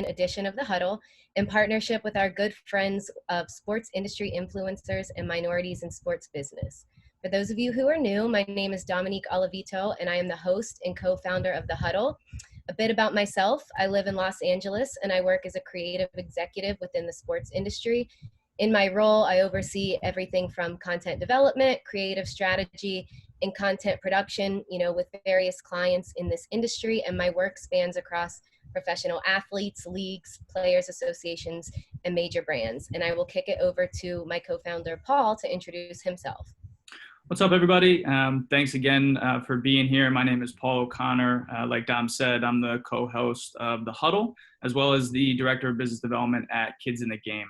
edition of The Huddle in partnership with our good friends of sports industry influencers and minorities in sports business. For those of you who are new, my name is Dominique Olavito, and I am the host and co-founder of The Huddle. A bit about myself: I live in Los Angeles, and I work as a creative executive within the sports industry. In my role, I oversee everything from content development, creative strategy, and content production, with various clients in this industry, and my work spans across professional athletes, leagues, players associations, and major brands. And I will kick it over to my co-founder, Paul, to introduce himself. What's up, everybody? Thanks again for being here. My name is Paul O'Connor. Like Dom said, I'm the co-host of The Huddle, as well as the Director of Business Development at Kids in the Game.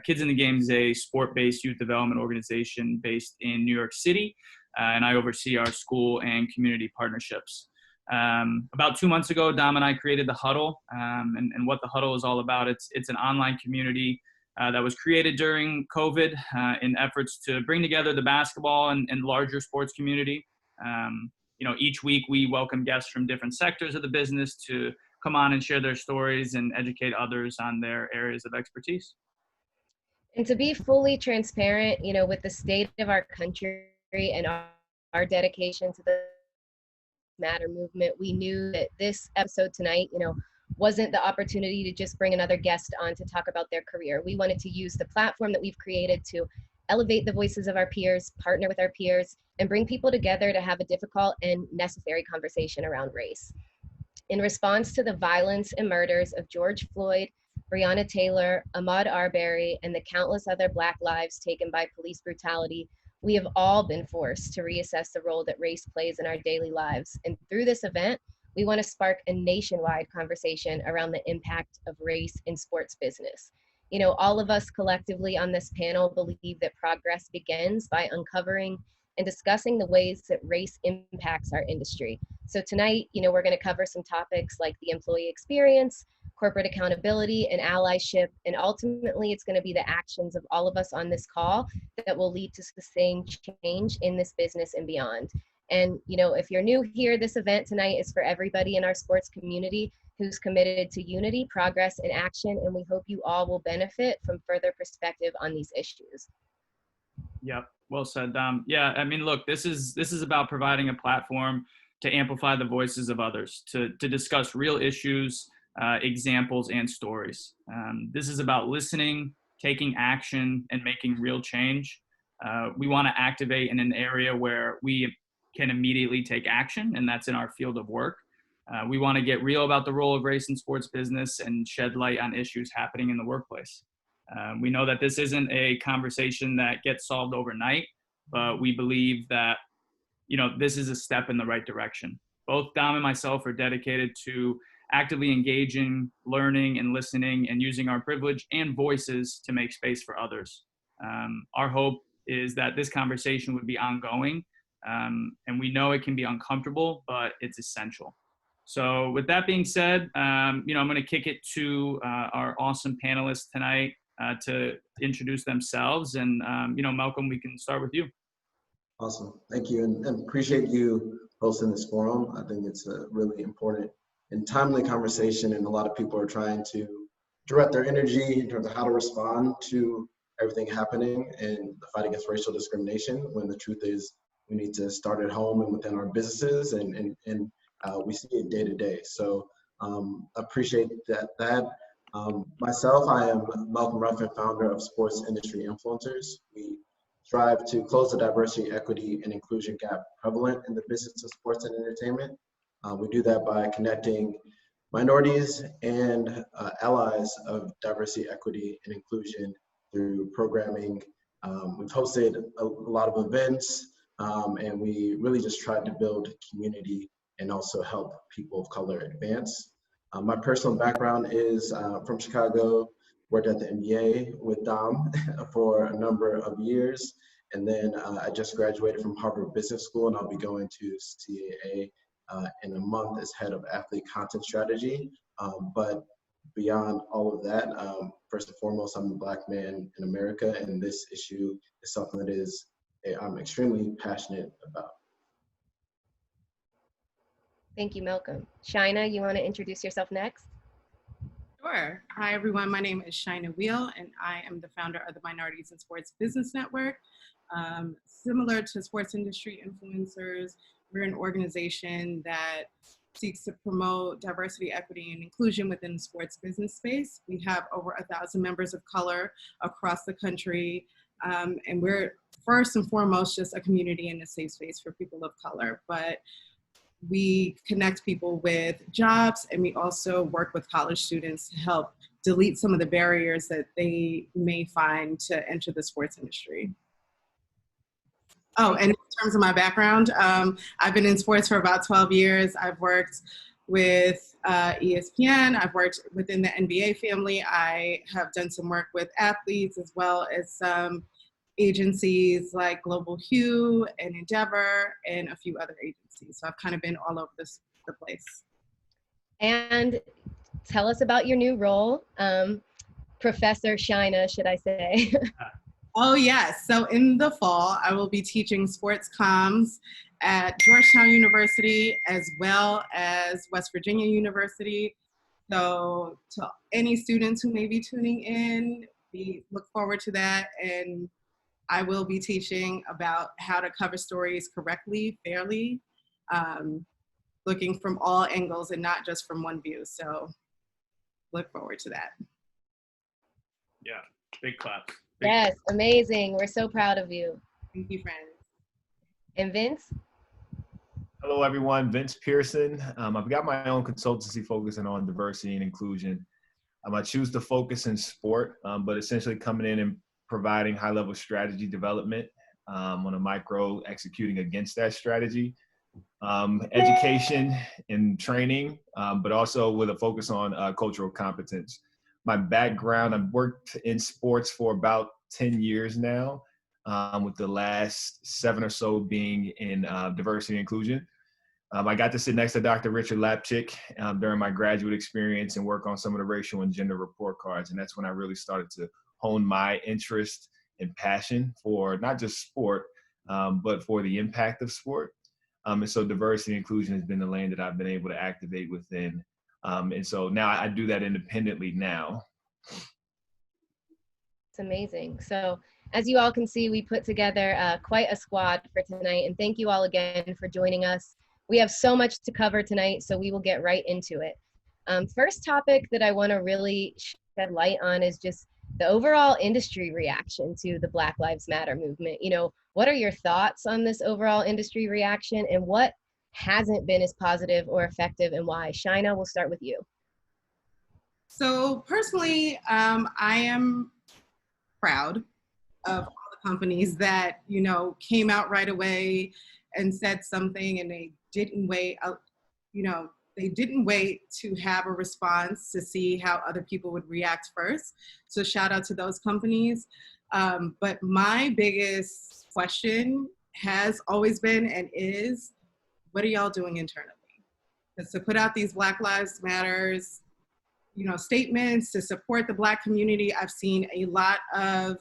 Kids in the Game is a sport-based youth development organization based in New York City, and I oversee our school and community partnerships. About 2 months ago, Dom and I created The Huddle, and what The Huddle is all about. It's an online community that was created during COVID in efforts to bring together the basketball and larger sports community. Each week we welcome guests from different sectors of the business to come on and share their stories and educate others on their areas of expertise. And to be fully transparent, with the state of our country and our dedication to the Matter movement, we knew that this episode tonight, wasn't the opportunity to just bring another guest on to talk about their career. We wanted to use the platform that we've created to elevate the voices of our peers, partner with our peers, and bring people together to have a difficult and necessary conversation around race. In response to the violence and murders of George Floyd, Breonna Taylor, Ahmaud Arbery, and the countless other Black lives taken by police brutality, we have all been forced to reassess the role that race plays in our daily lives. And through this event, we want to spark a nationwide conversation around the impact of race in sports business. All of us collectively on this panel believe that progress begins by uncovering and discussing the ways that race impacts our industry. So tonight, we're going to cover some topics like the employee experience, corporate accountability, and allyship. And ultimately, it's going to be the actions of all of us on this call that will lead to sustained change in this business and beyond. And, if you're new here, this event tonight is for everybody in our sports community who's committed to unity, progress, and action. And we hope you all will benefit from further perspective on these issues. Yep. Well said, Dom. Yeah, look, this is about providing a platform to amplify the voices of others, to discuss real issues, examples, and stories. This is about listening, taking action, and making real change. We want to activate in an area where we can immediately take action, and that's in our field of work. We want to get real about the role of race in sports business and shed light on issues happening in the workplace. We know that this isn't a conversation that gets solved overnight, but we believe that, this is a step in the right direction. Both Dom and myself are dedicated to actively engaging, learning, and listening, and using our privilege and voices to make space for others. Our hope is that this conversation would be ongoing, and we know it can be uncomfortable, but it's essential. So with that being said, I'm going to kick it to our awesome panelists tonight to introduce themselves. And, Malcolm, we can start with you. Awesome. Thank you. And appreciate you hosting this forum. I think it's a really important and timely conversation. And a lot of people are trying to direct their energy in terms of how to respond to everything happening in the fight against racial discrimination, when the truth is we need to start at home and within our businesses, and we see it day to day. So appreciate that. Myself, I am Malcolm Ruffin, founder of Sports Industry Influencers. We strive to close the diversity, equity, and inclusion gap prevalent in the business of sports and entertainment. We do that by connecting minorities and allies of diversity, equity, and inclusion through programming. We've hosted a lot of events, and we really just tried to build community and also help people of color advance. My personal background is from Chicago, worked at the NBA with Dom for a number of years. And then I just graduated from Harvard Business School, and I'll be going to CAA in a month as head of athlete content strategy. But beyond all of that, first and foremost, I'm a Black man in America, and this issue is something that I'm extremely passionate about. Thank you, Malcolm. Shina, you want to introduce yourself next? Sure. Hi, everyone. My name is Shina Wheel, and I am the founder of the Minorities in Sports Business Network. Similar to sports industry influencers, we're an organization that seeks to promote diversity, equity, and inclusion within the sports business space. We have over 1,000 members of color across the country, and we're first and foremost just a community and a safe space for people of color. But we connect people with jobs, and we also work with college students to help delete some of the barriers that they may find to enter the sports industry. Oh, and in terms of my background, I've been in sports for about 12 years. I've worked with ESPN. I've worked within the NBA family. I have done some work with athletes as well as some agencies like Global Hue and Endeavor and a few other agencies. So I've kind of been all over the place. And tell us about your new role, Professor Shina, should I say. Oh, yes. So in the fall, I will be teaching sports comms at Georgetown University as well as West Virginia University. So to any students who may be tuning in, we look forward to that. And I will be teaching about how to cover stories correctly, fairly, looking from all angles and not just from one view. So look forward to that. Yeah, big claps. Yes, amazing. We're so proud of you. Thank you, friends. And Vince? Hello, everyone. Vince Pearson. I've got my own consultancy focusing on diversity and inclusion. I choose to focus in sport, but essentially coming in and providing high-level strategy development on a micro, executing against that strategy, education and training, but also with a focus on cultural competence. My background, I've worked in sports for about 10 years now, with the last 7 or so being in diversity and inclusion. I got to sit next to Dr. Richard Lapchick during my graduate experience and work on some of the racial and gender report cards. And that's when I really started to hone my interest and passion for not just sport, but for the impact of sport. And so diversity and inclusion has been the lane that I've been able to activate within. And so now I do that independently now. It's amazing. So as you all can see, we put together quite a squad for tonight. And thank you all again for joining us. We have so much to cover tonight, so we will get right into it. First topic that I want to really shed light on is just the overall industry reaction to the Black Lives Matter movement. You know, what are your thoughts on this overall industry reaction, and what hasn't been as positive or effective, and why? Shina, we'll start with you. So personally, I am proud of all the companies that, you know, came out right away and said something, and they didn't wait, they didn't wait to have a response to see how other people would react first. So shout out to those companies. But my biggest question has always been and is, what are y'all doing internally? Because to put out these Black Lives Matters, statements to support the Black community, I've seen a lot of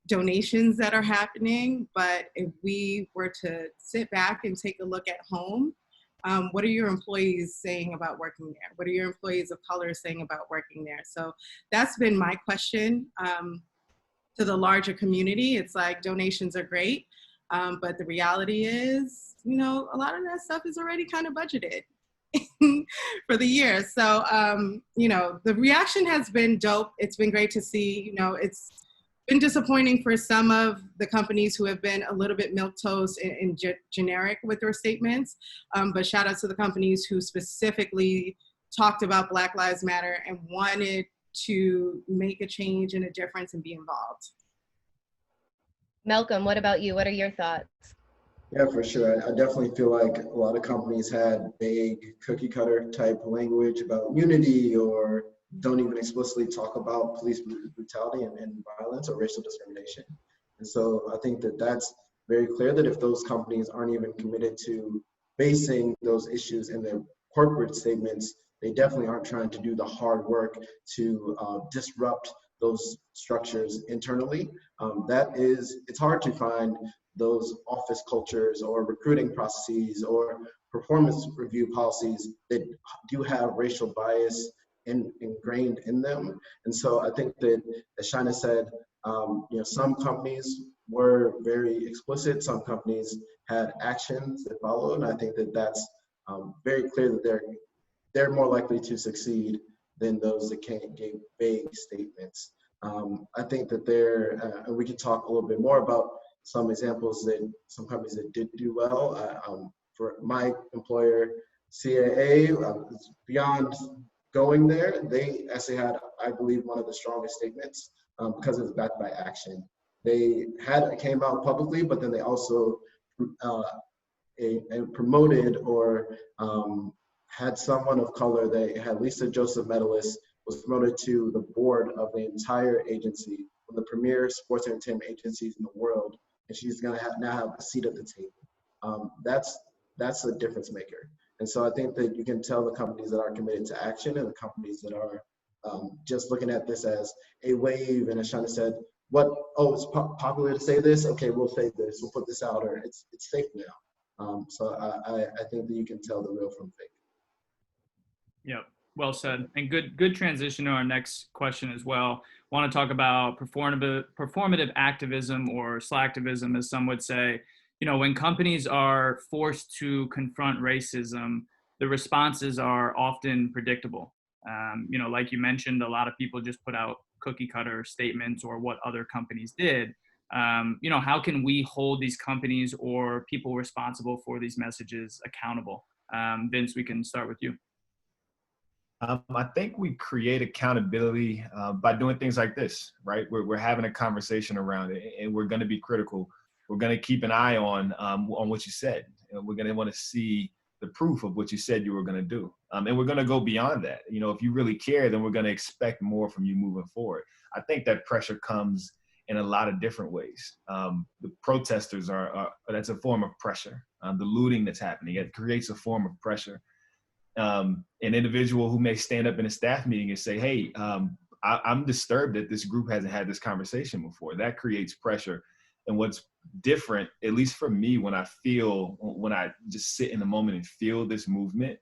donations that are happening, but if we were to sit back and take a look at home, what are your employees saying about working there? What are your employees of color saying about working there? So that's been my question to the larger community. It's like donations are great, but the reality is, a lot of that stuff is already kind of budgeted for the year. So, the reaction has been dope. It's been great to see. It's been disappointing for some of the companies who have been a little bit milquetoast and generic with their statements. But shout out to the companies who specifically talked about Black Lives Matter and wanted to make a change and a difference and be involved. Malcolm, what about you? What are your thoughts? Yeah, for sure. I definitely feel like a lot of companies had vague cookie cutter type language about unity, or don't even explicitly talk about police brutality and violence or racial discrimination. And so I think that that's very clear, that if those companies aren't even committed to facing those issues in their corporate statements, they definitely aren't trying to do the hard work to disrupt those structures internally. It's hard to find those office cultures or recruiting processes or performance review policies that do have racial bias ingrained in them. And so I think that, as Shaina said, some companies were very explicit, some companies had actions that followed, and I think that that's very clear that they're more likely to succeed than those that can't give vague statements. I think that and we can talk a little bit more about some examples that some companies that did do well. For my employer, CAA, beyond going there, they actually had, I believe, one of the strongest statements because it was backed by action. They came out publicly, but then they also promoted or had someone of color. They had Lisa Joseph Medalist was promoted to the board of the entire agency, one of the premier sports entertainment agencies in the world, and she's going to now have a seat at the table. That's a difference maker. And so I think that you can tell the companies that are committed to action and the companies that are just looking at this as a wave. And as Shaina said, it's popular to say this. Okay, we'll say this. We'll put this out, or it's safe now. So I think that you can tell the real from fake. Yep, well said. And good transition to our next question as well. Want to talk about performative activism, or slacktivism, as some would say. When companies are forced to confront racism, the responses are often predictable. Like you mentioned, a lot of people just put out cookie cutter statements or what other companies did. How can we hold these companies or people responsible for these messages accountable? Vince, we can start with you. I think we create accountability by doing things like this, right? We're having a conversation around it, and we're going to be critical. We're going to keep an eye on what you said. We're going to want to see the proof of what you said you were going to do. And we're going to go beyond that. If you really care, then we're going to expect more from you moving forward. I think that pressure comes in a lot of different ways. The protesters that's a form of pressure. The looting that's happening, it creates a form of pressure. An individual who may stand up in a staff meeting and say, hey, I'm disturbed that this group hasn't had this conversation before. That creates pressure. And what's different, at least for me, when I just sit in the moment and feel this movement,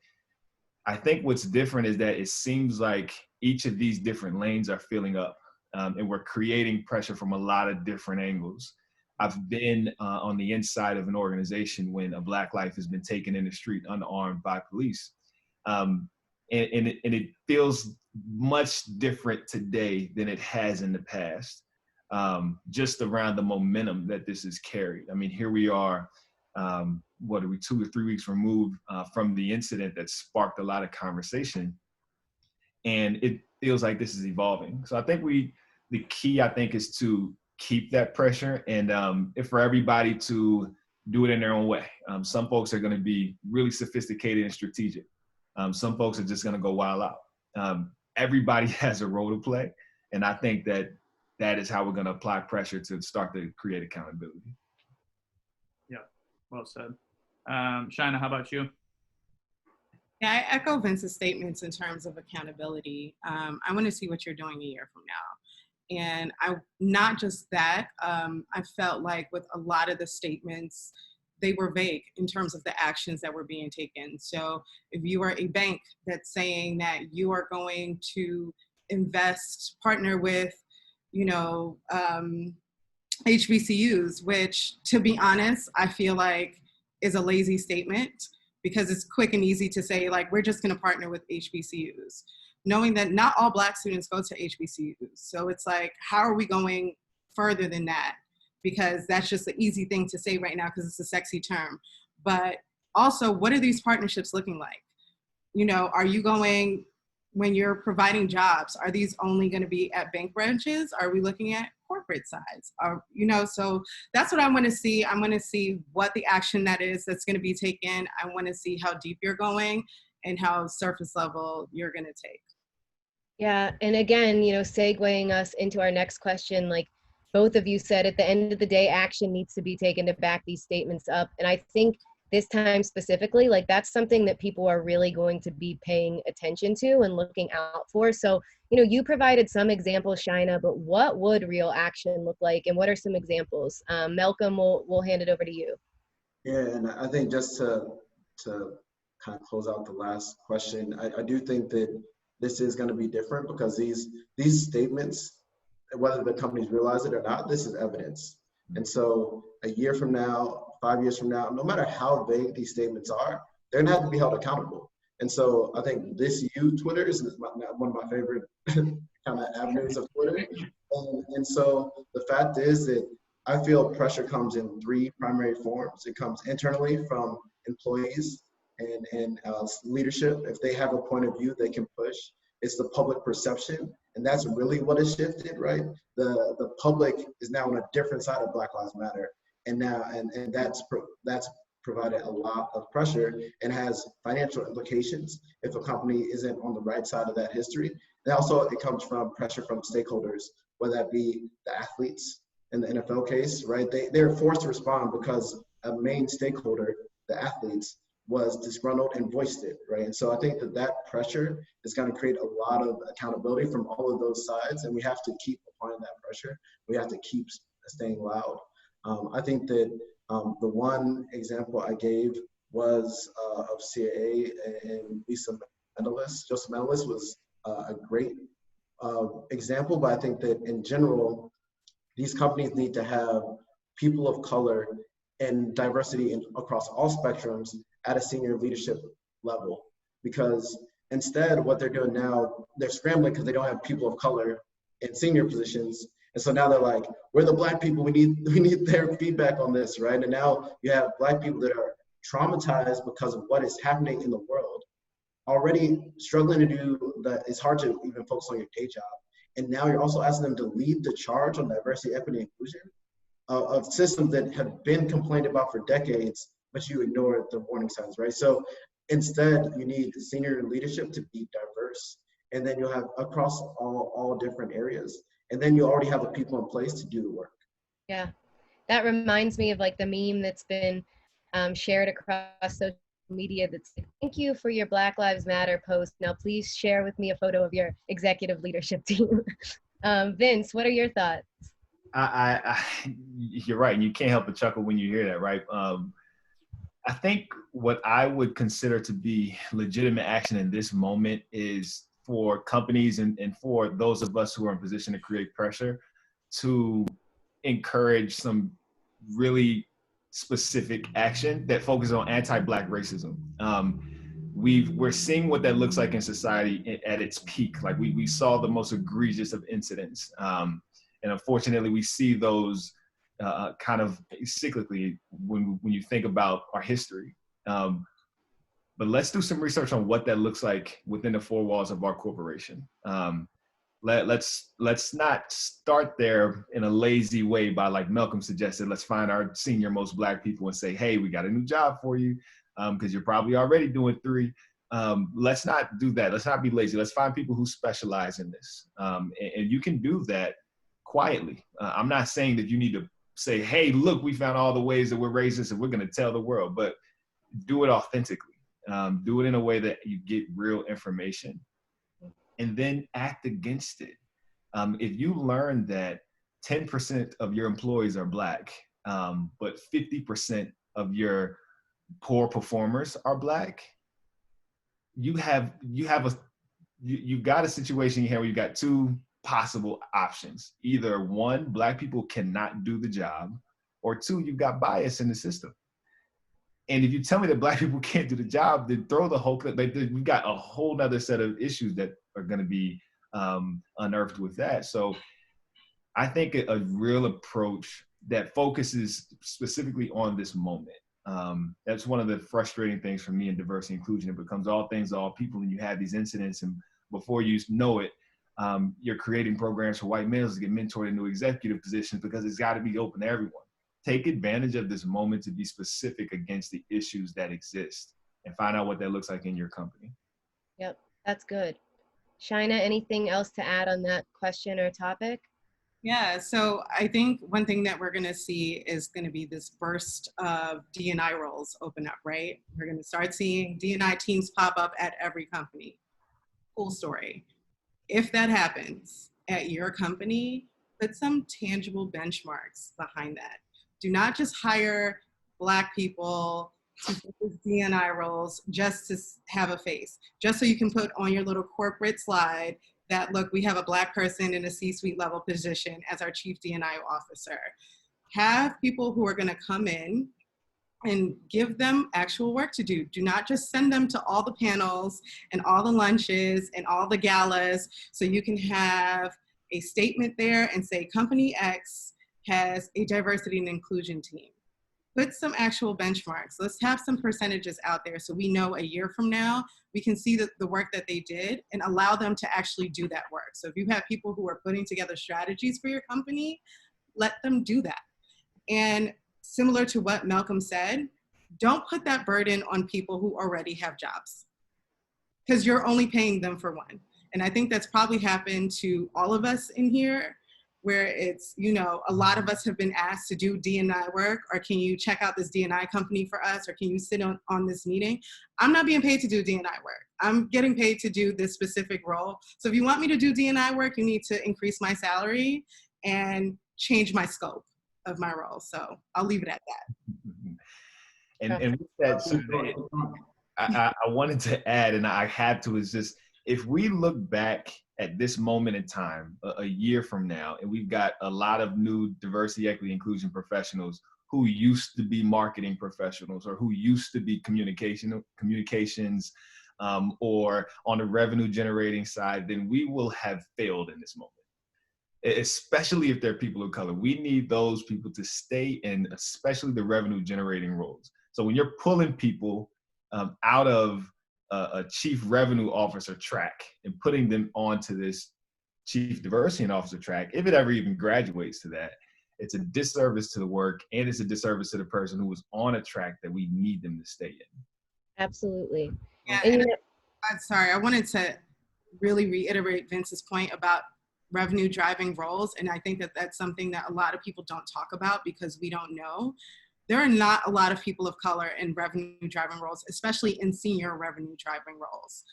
I think what's different is that it seems like each of these different lanes are filling up, and we're creating pressure from a lot of different angles. I've been on the inside of an organization when a Black life has been taken in the street unarmed by police. And it feels much different today than it has in the past, just around the momentum that this has carried. I mean, here we are, 2 or 3 weeks removed from the incident that sparked a lot of conversation, and it feels like this is evolving. So I think the key, I think, is to keep that pressure, and for everybody to do it in their own way. Some folks are going to be really sophisticated and strategic. Some folks are just going to go wild out. Everybody has a role to play, and I think that is how we're going to apply pressure to start to create accountability. Yeah, well said. Shaina, how about you? Yeah, I echo Vince's statements in terms of accountability. I want to see what you're doing a year from now. And not just that, I felt like with a lot of the statements, they were vague in terms of the actions that were being taken. So if you are a bank that's saying that you are going to partner with, HBCUs, which, to be honest, I feel like is a lazy statement, because it's quick and easy to say, like, we're just going to partner with HBCUs, knowing that not all Black students go to HBCUs. So it's like, how are we going further than that? Because that's just an easy thing to say right now because it's a sexy term. But also, what are these partnerships looking like? Are you going, when you're providing jobs, are these only going to be at bank branches? Are we looking at corporate sides? So that's what I want to see. I want to see what the action that's going to be taken. I want to see how deep you're going and how surface level you're going to take. Yeah, and again, segueing us into our next question, like both of you said, at the end of the day, action needs to be taken to back these statements up. And I think this time specifically, like that's something that people are really going to be paying attention to and looking out for. So, you provided some examples, Shaina, but what would real action look like? And what are some examples? Malcolm, we'll hand it over to you. Yeah, and I think just to kind of close out the last question, I do think that this is going to be different because these statements, whether the companies realize it or not, this is evidence. And so a year from now, 5 years from now, no matter how vague these statements are, they're going to have to be held accountable. And so I think this Twitter is one of my favorite kind of avenues of Twitter. And so the fact is that I feel pressure comes in three primary forms. It comes internally from employees and leadership. If they have a point of view they can push. It's the public perception, and that's really what has shifted, right? The public is now on a different side of Black Lives Matter, and now and that's provided a lot of pressure and has financial implications if a company isn't on the right side of that history. And also it comes from pressure from stakeholders, whether that be the athletes in the NFL case, right? They're forced to respond because a main stakeholder, the athletes, was disgruntled and voiced it, right? And so I think that pressure is going to create a lot of accountability from all of those sides, and we have to keep applying that pressure. We have to keep staying loud. I think that the one example I gave was of CAA and Joseph Mendelis was a great example, but I think that in general, these companies need to have people of color and diversity across all spectrums at a senior leadership level. Because instead, what they're doing now, they're scrambling because they don't have people of color in senior positions. And so now they're like, we're the Black people, we need their feedback on this, right? And now you have Black people that are traumatized because of what is happening in the world, already struggling to do that. It's hard to even focus on your day job. And now you're also asking them to lead the charge on diversity, equity, inclusion of systems that have been complained about for decades, but you ignore the warning signs, right? So instead, you need senior leadership to be diverse, and then you'll have across all different areas, and then you already have the people in place to do the work. Yeah, that reminds me of like the meme that's been shared across social media that's like, thank you for your Black Lives Matter post. Now please share with me a photo of your executive leadership team. Vince, what are your thoughts? You're right. And you can't help but chuckle when you hear that, right? I think what I would consider to be legitimate action in this moment is for companies and for those of us who are in position to create pressure to encourage some really specific action that focuses on anti-Black racism. We're seeing what that looks like in society at its peak. Like we saw the most egregious of incidents. And unfortunately, we see those kind of cyclically when you think about our history. But let's do some research on what that looks like within the four walls of our corporation. Let's not start there in a lazy way by, like Malcolm suggested, let's find our senior most Black people and say, hey, we got a new job for you because you're probably already doing 3. Let's not do that. Let's not be lazy. Let's find people who specialize in this. And you can do that quietly. I'm not saying that you need to say, hey, look, we found all the ways that we're racist and we're going to tell the world, but do it authentically. Do it in a way that you get real information and then act against it. If you learn that 10% of your employees are Black, but 50% of your poor performers are Black, you got a situation here where you got 2 possible options. Either 1, Black people cannot do the job, or 2, you've got bias in the system. And if you tell me that Black people can't do the job, then throw the whole, like we've got a whole nother set of issues that are going to be unearthed with that. So I think a real approach that focuses specifically on this moment. That's one of the frustrating things for me in diversity and inclusion. It becomes all things to all people, and you have these incidents, and before you know it, you're creating programs for white males to get mentored into executive positions because it's got to be open to everyone. Take advantage of this moment to be specific against the issues that exist and find out what that looks like in your company. Yep, that's good. Shina, anything else to add on that question or topic? Yeah, so I think one thing that we're gonna see is gonna be this burst of D&I roles open up, right? We're gonna start seeing D&I teams pop up at every company. Cool story. If that happens at your company, put some tangible benchmarks behind that. Do not just hire Black people, to focus D&I roles just to have a face, just so you can put on your little corporate slide that, look, we have a Black person in a C-suite level position as our chief D&I officer. Have people who are going to come in and give them actual work to do. Do not just send them to all the panels and all the lunches and all the galas so you can have a statement there and say company X has a diversity and inclusion team. Put some actual benchmarks. Let's have some percentages out there so we know a year from now, we can see the work that they did and allow them to actually do that work. So if you have people who are putting together strategies for your company, let them do that. And similar to what Malcolm said, don't put that burden on people who already have jobs, because you're only paying them for one. And I think that's probably happened to all of us in here, where it's, you know, a lot of us have been asked to do D&I work, or can you check out this D&I company for us, or can you sit on this meeting? I'm not being paid to do D&I work. I'm getting paid to do this specific role. So if you want me to do D&I work, you need to increase my salary and change my scope of my role. So I'll leave it at that. And with that, so I wanted to add, and I had to, is just, if we look back at this moment in time, a year from now, and we've got a lot of new diversity, equity, inclusion professionals who used to be marketing professionals, or who used to be communications, or on the revenue generating side, then we will have failed in this moment. Especially if they're people of color. We need those people to stay in, especially the revenue generating roles. So when you're pulling people out of a chief revenue officer track and putting them onto this chief diversity officer track, if it ever even graduates to that, it's a disservice to the work, and it's a disservice to the person who was on a track that we need them to stay in. Absolutely. Yeah, and I'm sorry, I wanted to really reiterate Vince's point about revenue driving roles. And I think that that's something that a lot of people don't talk about because we don't know. There are not a lot of people of color in revenue driving roles, especially in senior revenue driving roles.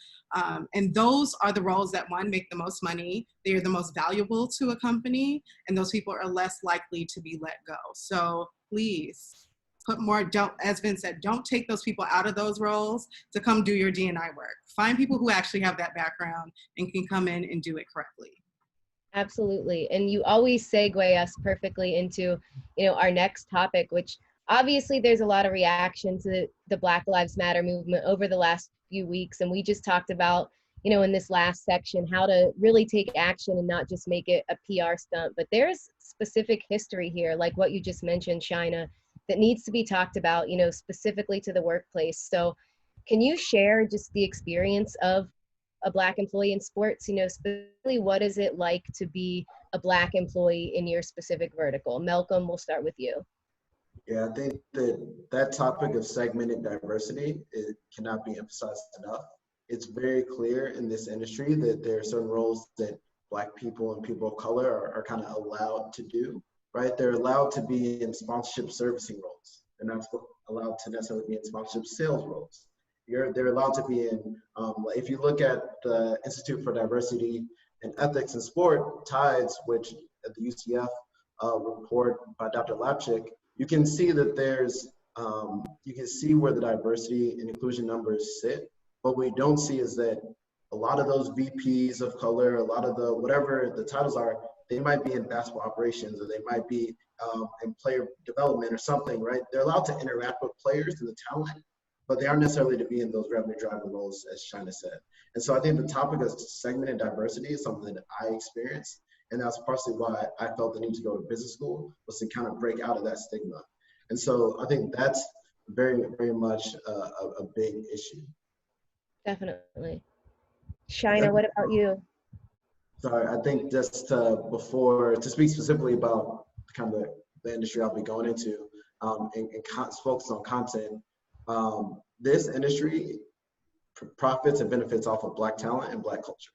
And those are the roles that, one, make the most money, they are the most valuable to a company, and those people are less likely to be let go. So please put more, as Vince said, don't take those people out of those roles to come do your D&I work. Find people who actually have that background and can come in and do it correctly. Absolutely. And you always segue us perfectly into, our next topic, which obviously there's a lot of reaction to the Black Lives Matter movement over the last few weeks. And we just talked about, in this last section, how to really take action and not just make it a PR stunt. But there's specific history here, like what you just mentioned, Shina, that needs to be talked about, specifically to the workplace. So can you share just the experience of a Black employee in sports? Specifically, what is it like to be a Black employee in your specific vertical? Malcolm, we'll start with you. Yeah, I think that topic of segmented diversity, it cannot be emphasized enough. It's very clear in this industry that there are certain roles that Black people and people of color are kind of allowed to do, right? They're allowed to be in sponsorship servicing roles. They're not allowed to necessarily be in sponsorship sales roles. They're allowed to be in, if you look at the Institute for Diversity and Ethics in Sport, TIDES, which at the UCF report by Dr. Lapchick, you can see that there's, you can see where the diversity and inclusion numbers sit. What we don't see is that a lot of those VPs of color, a lot of the, whatever the titles are, they might be in basketball operations, or they might be in player development or something, right? They're allowed to interact with players and the talent, but they aren't necessarily to be in those revenue driving roles, as Shina said. And so I think the topic of segmented diversity is something that I experienced. And that's partially why I felt the need to go to business school, was to kind of break out of that stigma. And so I think that's very, very much a big issue. Definitely. Shina, what about you? Sorry, I think just to speak specifically about kind of the industry I'll be going into and focus on content, this industry profits and benefits off of Black talent and Black culture.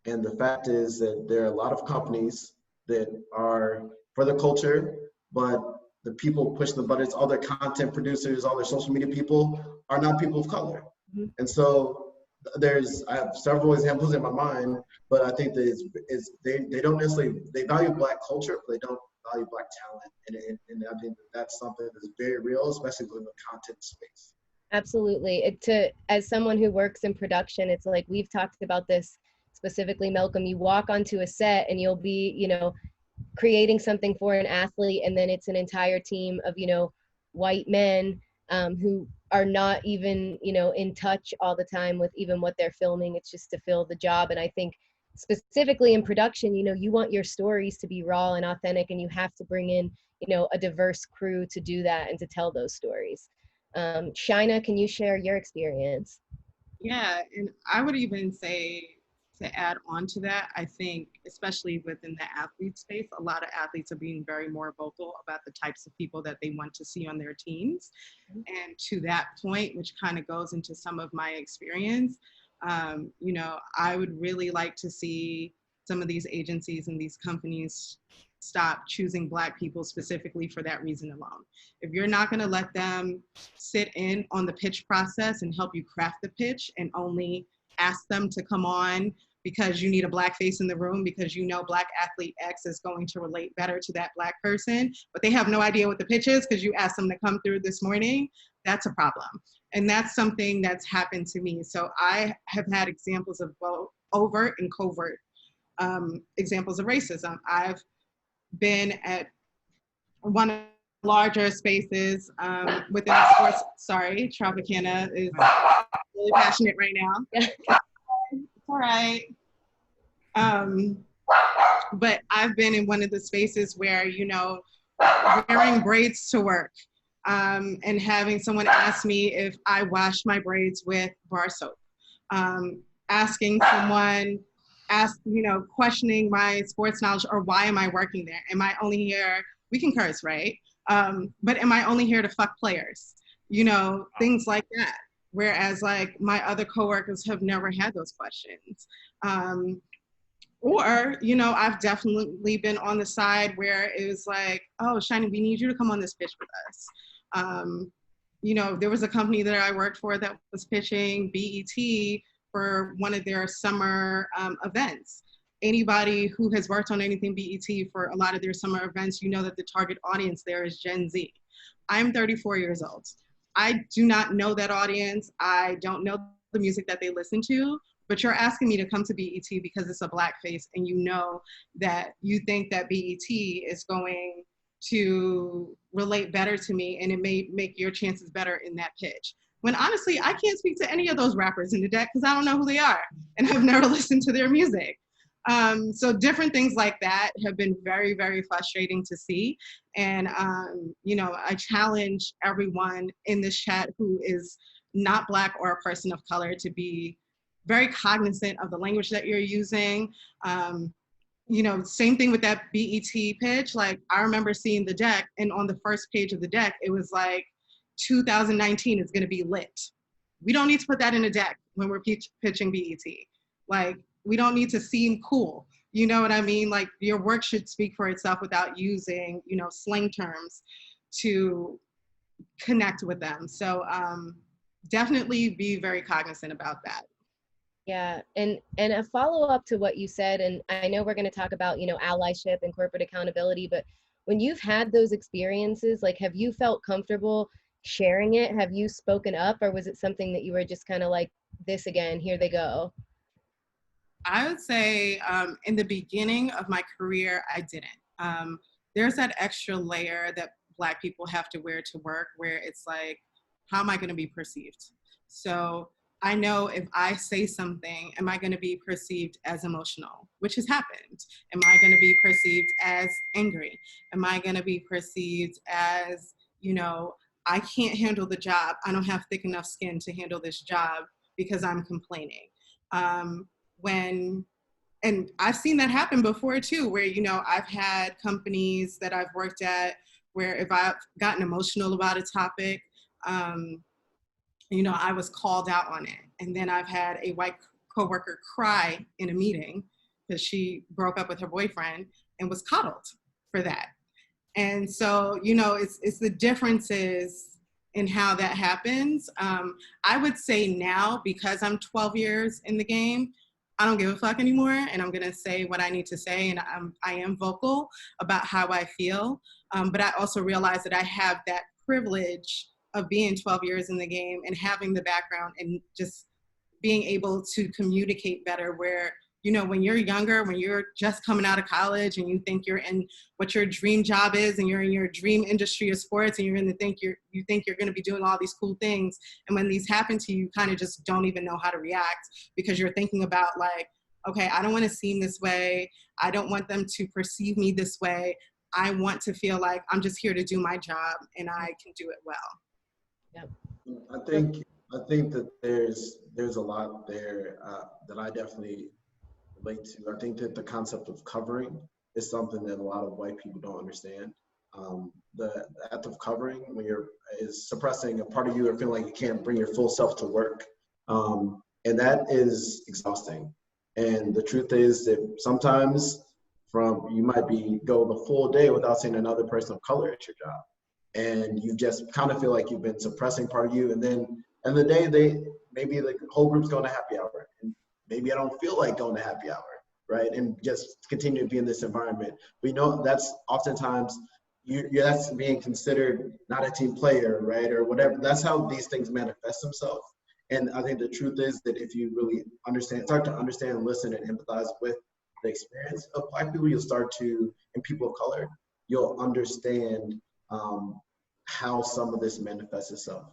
And the fact is that there are a lot of companies that are for the culture, but the people pushing the buttons, all their content producers, all their social media people are not people of color. Mm-hmm. And so I have several examples in my mind, but I think that they don't necessarily, they value Black culture, but they don't value Black talent. And I think that's something that's very real, especially in the content space. Absolutely. As someone who works in production, it's like we've talked about this specifically, Malcolm. You walk onto a set and you'll be, creating something for an athlete, and then it's an entire team of, white men who are not even, in touch all the time with even what they're filming. It's just to fill the job. And I think specifically in production, you want your stories to be raw and authentic, and you have to bring in, a diverse crew to do that and to tell those stories. Shina, can you share your experience? Yeah, and I would even say, to add on to that, I think, especially within the athlete space, a lot of athletes are being very more vocal about the types of people that they want to see on their teams. And to that point, which kind of goes into some of my experience, I would really like to see some of these agencies and these companies stop choosing Black people specifically for that reason alone. If you're not going to let them sit in on the pitch process and help you craft the pitch, and only ask them to come on because you need a Black face in the room, because Black athlete X is going to relate better to that Black person, but they have no idea what the pitch is because you asked them to come through this morning, that's a problem. And that's something that's happened to me. So I have had examples of both overt and covert examples of racism. I've been at one of the larger spaces within the sports. Sorry, Tropicana is really passionate right now. It's all right. But I've been in one of the spaces where, wearing braids to work and having someone ask me if I wash my braids with bar soap. Asking someone, questioning my sports knowledge, or why am I working there? Am I only here, we can curse, right? But am I only here to fuck players? Things like that. Whereas like my other coworkers have never had those questions. Or, I've definitely been on the side where it was like, oh, Shiny, we need you to come on this pitch with us. There was a company that I worked for that was pitching BET for one of their summer events. Anybody who has worked on anything BET for a lot of their summer events, that the target audience there is Gen Z. I'm 34 years old. I do not know that audience. I don't know the music that they listen to, but you're asking me to come to BET because it's a Black face, and that you think that BET is going to relate better to me, and it may make your chances better in that pitch. When honestly, I can't speak to any of those rappers in the deck because I don't know who they are, and I've never listened to their music. So different things like that have been very, very frustrating to see. And, I challenge everyone in this chat who is not Black or a person of color to be very cognizant of the language that you're using. Same thing with that BET pitch. Like, I remember seeing the deck, and on the first page of the deck, it was like, 2019 is going to be lit. We don't need to put that in a deck when we're pitching BET. Like, we don't need to seem cool. You know what I mean? Like, your work should speak for itself without using, slang terms to connect with them. So definitely be very cognizant about that. Yeah, and a follow-up to what you said, and I know we're going to talk about, allyship and corporate accountability, but when you've had those experiences, like, have you felt comfortable sharing it? Have you spoken up, or was it something that you were just kind of like, this again, here they go? I would say in the beginning of my career, I didn't. There's that extra layer that Black people have to wear to work, where it's like, how am I going to be perceived? So I know if I say something, am I going to be perceived as emotional, which has happened? Am I going to be perceived as angry? Am I going to be perceived as, I can't handle the job. I don't have thick enough skin to handle this job because I'm complaining. And I've seen that happen before too, where, I've had companies that I've worked at where if I've gotten emotional about a topic, I was called out on it. And then I've had a white coworker cry in a meeting because she broke up with her boyfriend and was coddled for that. And so, it's the differences in how that happens. I would say now, because I'm 12 years in the game, I don't give a fuck anymore, and I'm gonna say what I need to say, and I am vocal about how I feel. But I also realize that I have that privilege of being 12 years in the game and having the background and just being able to communicate better, where, you know, when you're younger, when you're just coming out of college and you think you're in what your dream job is and you're in your dream industry of sports and you're going to think you think you're going to be doing all these cool things, and when these happen to you, you kind of just don't even know how to react, because you're thinking about like, okay, I don't want to seem this way. I don't want them to perceive me this way. I want to feel like I'm just here to do my job and I can do it well. Yep. I think that there's a lot there that I definitely relate to. I think that the concept of covering is something that a lot of white people don't understand. The act of covering, when is suppressing a part of you or feeling like you can't bring your full self to work, and that is exhausting. And the truth is that sometimes you might go the full day without seeing another person of color at your job, and you just kind of feel like you've been suppressing part of you, and then and the day maybe the whole group's going to happy hour, and maybe I don't feel like going to happy hour, right? And just continue to be in this environment. But you know, that's oftentimes that's being considered not a team player, right? Or whatever. That's how these things manifest themselves. And I think the truth is that if you really start to understand, listen, and empathize with the experience of Black people, you'll start to, and people of color, you'll understand how some of this manifests itself.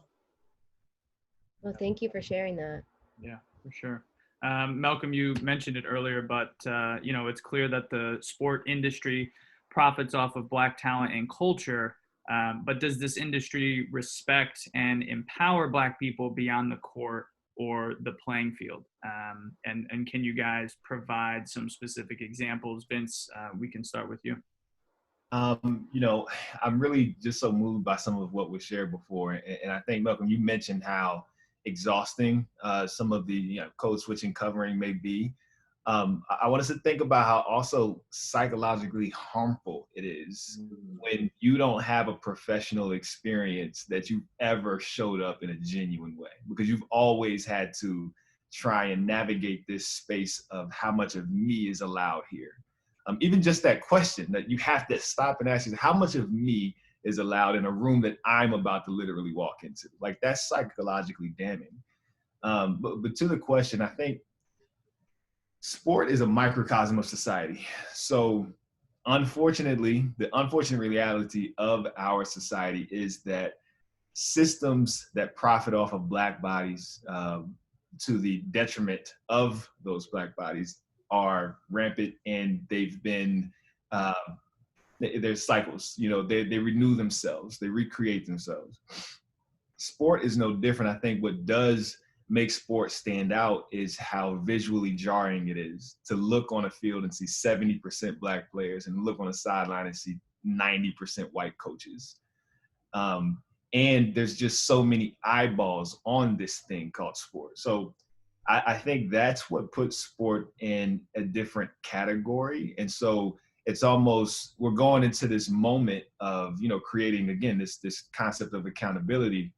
Well, thank you for sharing that. Yeah, for sure. Malcolm, you mentioned it earlier, but you know, it's clear that the sport industry profits off of Black talent and culture. But does this industry respect and empower Black people beyond the court or the playing field? And can you guys provide some specific examples? Vince, we can start with you. You know, I'm really just so moved by some of what was shared before. And I think, Malcolm, you mentioned how exhausting some of the code switching covering may be. I want us to think about how also psychologically harmful it is when you don't have a professional experience that you've ever showed up in a genuine way, because you've always had to try and navigate this space of how much of me is allowed here. Even just that question that you have to stop and ask yourself, how much of me is allowed in a room that I'm about to literally walk into? Like, that's psychologically damning. But to the question, I think sport is a microcosm of society. So unfortunately, the unfortunate reality of our society is that systems that profit off of Black bodies to the detriment of those Black bodies are rampant, and they've been, there's cycles, you know, they renew themselves, they recreate themselves. Sport is no different. I think what does make sport stand out is how visually jarring it is to look on a field and see 70% Black players and look on a sideline and see 90% white coaches. And there's just so many eyeballs on this thing called sport. So I think that's what puts sport in a different category. And so it's almost, we're going into this moment of, you know, creating, again, this concept of accountability.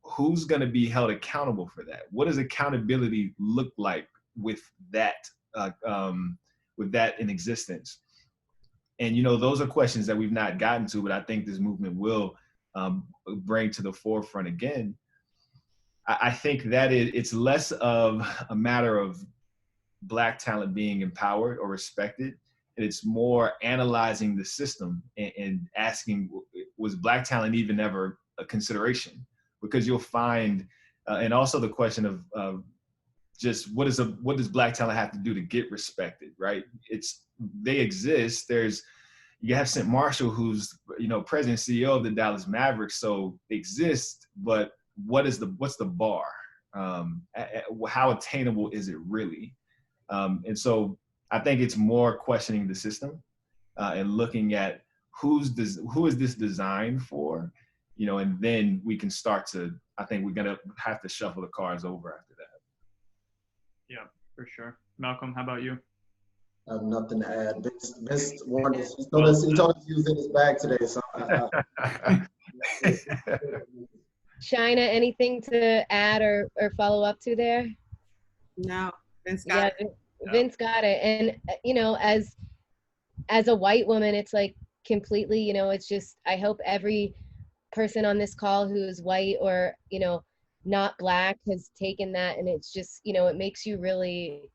Who's going to be held accountable for that? What does accountability look like with that in existence? And, you know, those are questions that we've not gotten to, but I think this movement will bring to the forefront again. I think that it's less of a matter of Black talent being empowered or respected, and it's more analyzing the system and asking, was Black talent even ever a consideration? Because you'll find, and also the question of just what does Black talent have to do to get respected, right? They exist. You have St. Marshall, who's, you know, president and CEO of the Dallas Mavericks, so exist, but what's the bar? How attainable is it really? And so I think it's more questioning the system and looking at who is this designed for, you know, and then we can start to, I think we're gonna have to shuffle the cards over after that. Yeah, for sure. Malcolm, how about you? I have nothing to add. Vince warned us. He told us he was in his bag today. So Shina, anything to add or follow up to there? No, Vince got it. Vince got it. And, you know, as a white woman, it's like completely, you know, it's just, I hope every person on this call who's white or, you know, not Black has taken that, and it's just, you know, it makes you really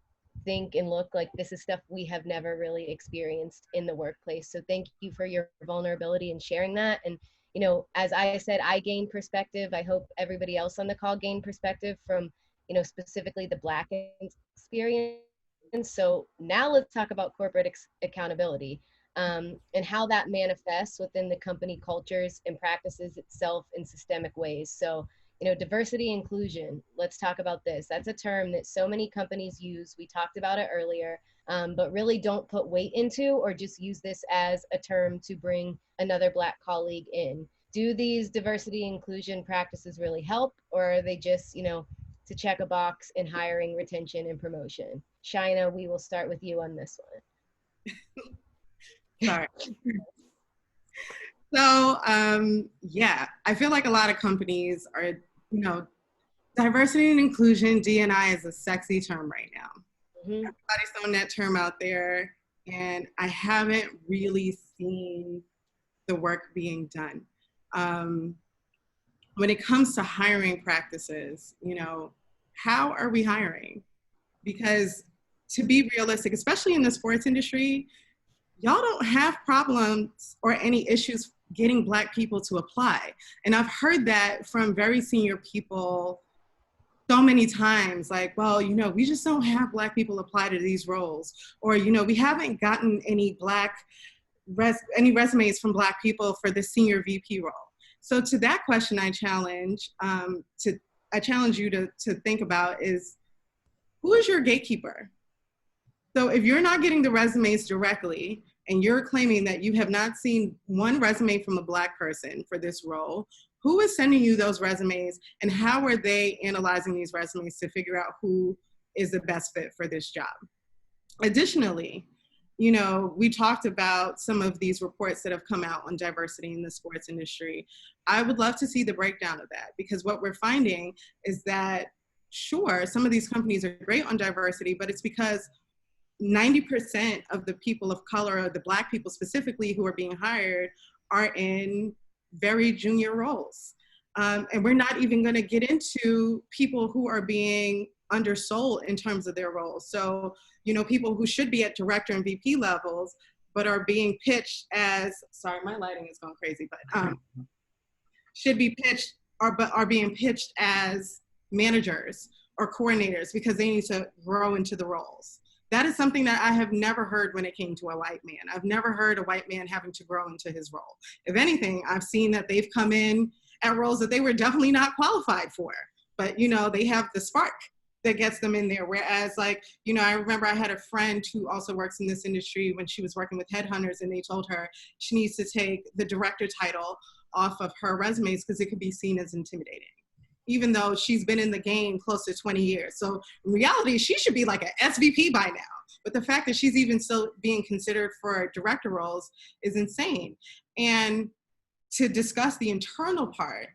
think and look like this is stuff we have never really experienced in the workplace. So thank you for your vulnerability and sharing that. And, you know, as I said, I gained perspective. I hope everybody else on the call gained perspective from, you know, specifically the Black experience. So now let's talk about corporate accountability, and how that manifests within the company cultures and practices itself in systemic ways. So, you know, diversity inclusion, let's talk about this. That's a term that so many companies use. We talked about it earlier, but really don't put weight into, or just use this as a term to bring another Black colleague in. Do these diversity inclusion practices really help, or are they just, you know, to check a box in hiring, retention, and promotion? Shina, we will start with you on this one. Sorry. So, yeah, I feel like a lot of companies are, you know, diversity and inclusion, D&I is a sexy term right now. Mm-hmm. Everybody's throwing that term out there, and I haven't really seen the work being done. When it comes to hiring practices, you know, how are we hiring? Because to be realistic, especially in the sports industry, y'all don't have problems or any issues getting Black people to apply. And I've heard that from very senior people so many times, like, well, you know, we just don't have Black people apply to these roles. Or, you know, we haven't gotten any any resumes from Black people for the senior VP role. So to that question, I challenge you to think about is, who is your gatekeeper? So if you're not getting the resumes directly, and you're claiming that you have not seen one resume from a Black person for this role, who is sending you those resumes, and how are they analyzing these resumes to figure out who is the best fit for this job? Additionally, you know, we talked about some of these reports that have come out on diversity in the sports industry. I would love to see the breakdown of that, because what we're finding is that, sure, some of these companies are great on diversity, but it's because 90% of the people of color, or the Black people specifically who are being hired, are in very junior roles. And we're not even going to get into people who are being undersold in terms of their roles. So, you know, people who should be at director and VP levels, but are being pitched as, sorry, my lighting is going crazy, but should be pitched, but are being pitched as managers or coordinators because they need to grow into the roles. That is something that I have never heard when it came to a white man. I've never heard a white man having to grow into his role. If anything, I've seen that they've come in at roles that they were definitely not qualified for, but, you know, they have the spark that gets them in there. Whereas, like, you know, I remember I had a friend who also works in this industry when she was working with headhunters, and they told her she needs to take the director title off of her resumes because it could be seen as intimidating, even though she's been in the game close to 20 years. So in reality, she should be like an SVP by now. But the fact that she's even still being considered for director roles is insane. And to discuss the internal part,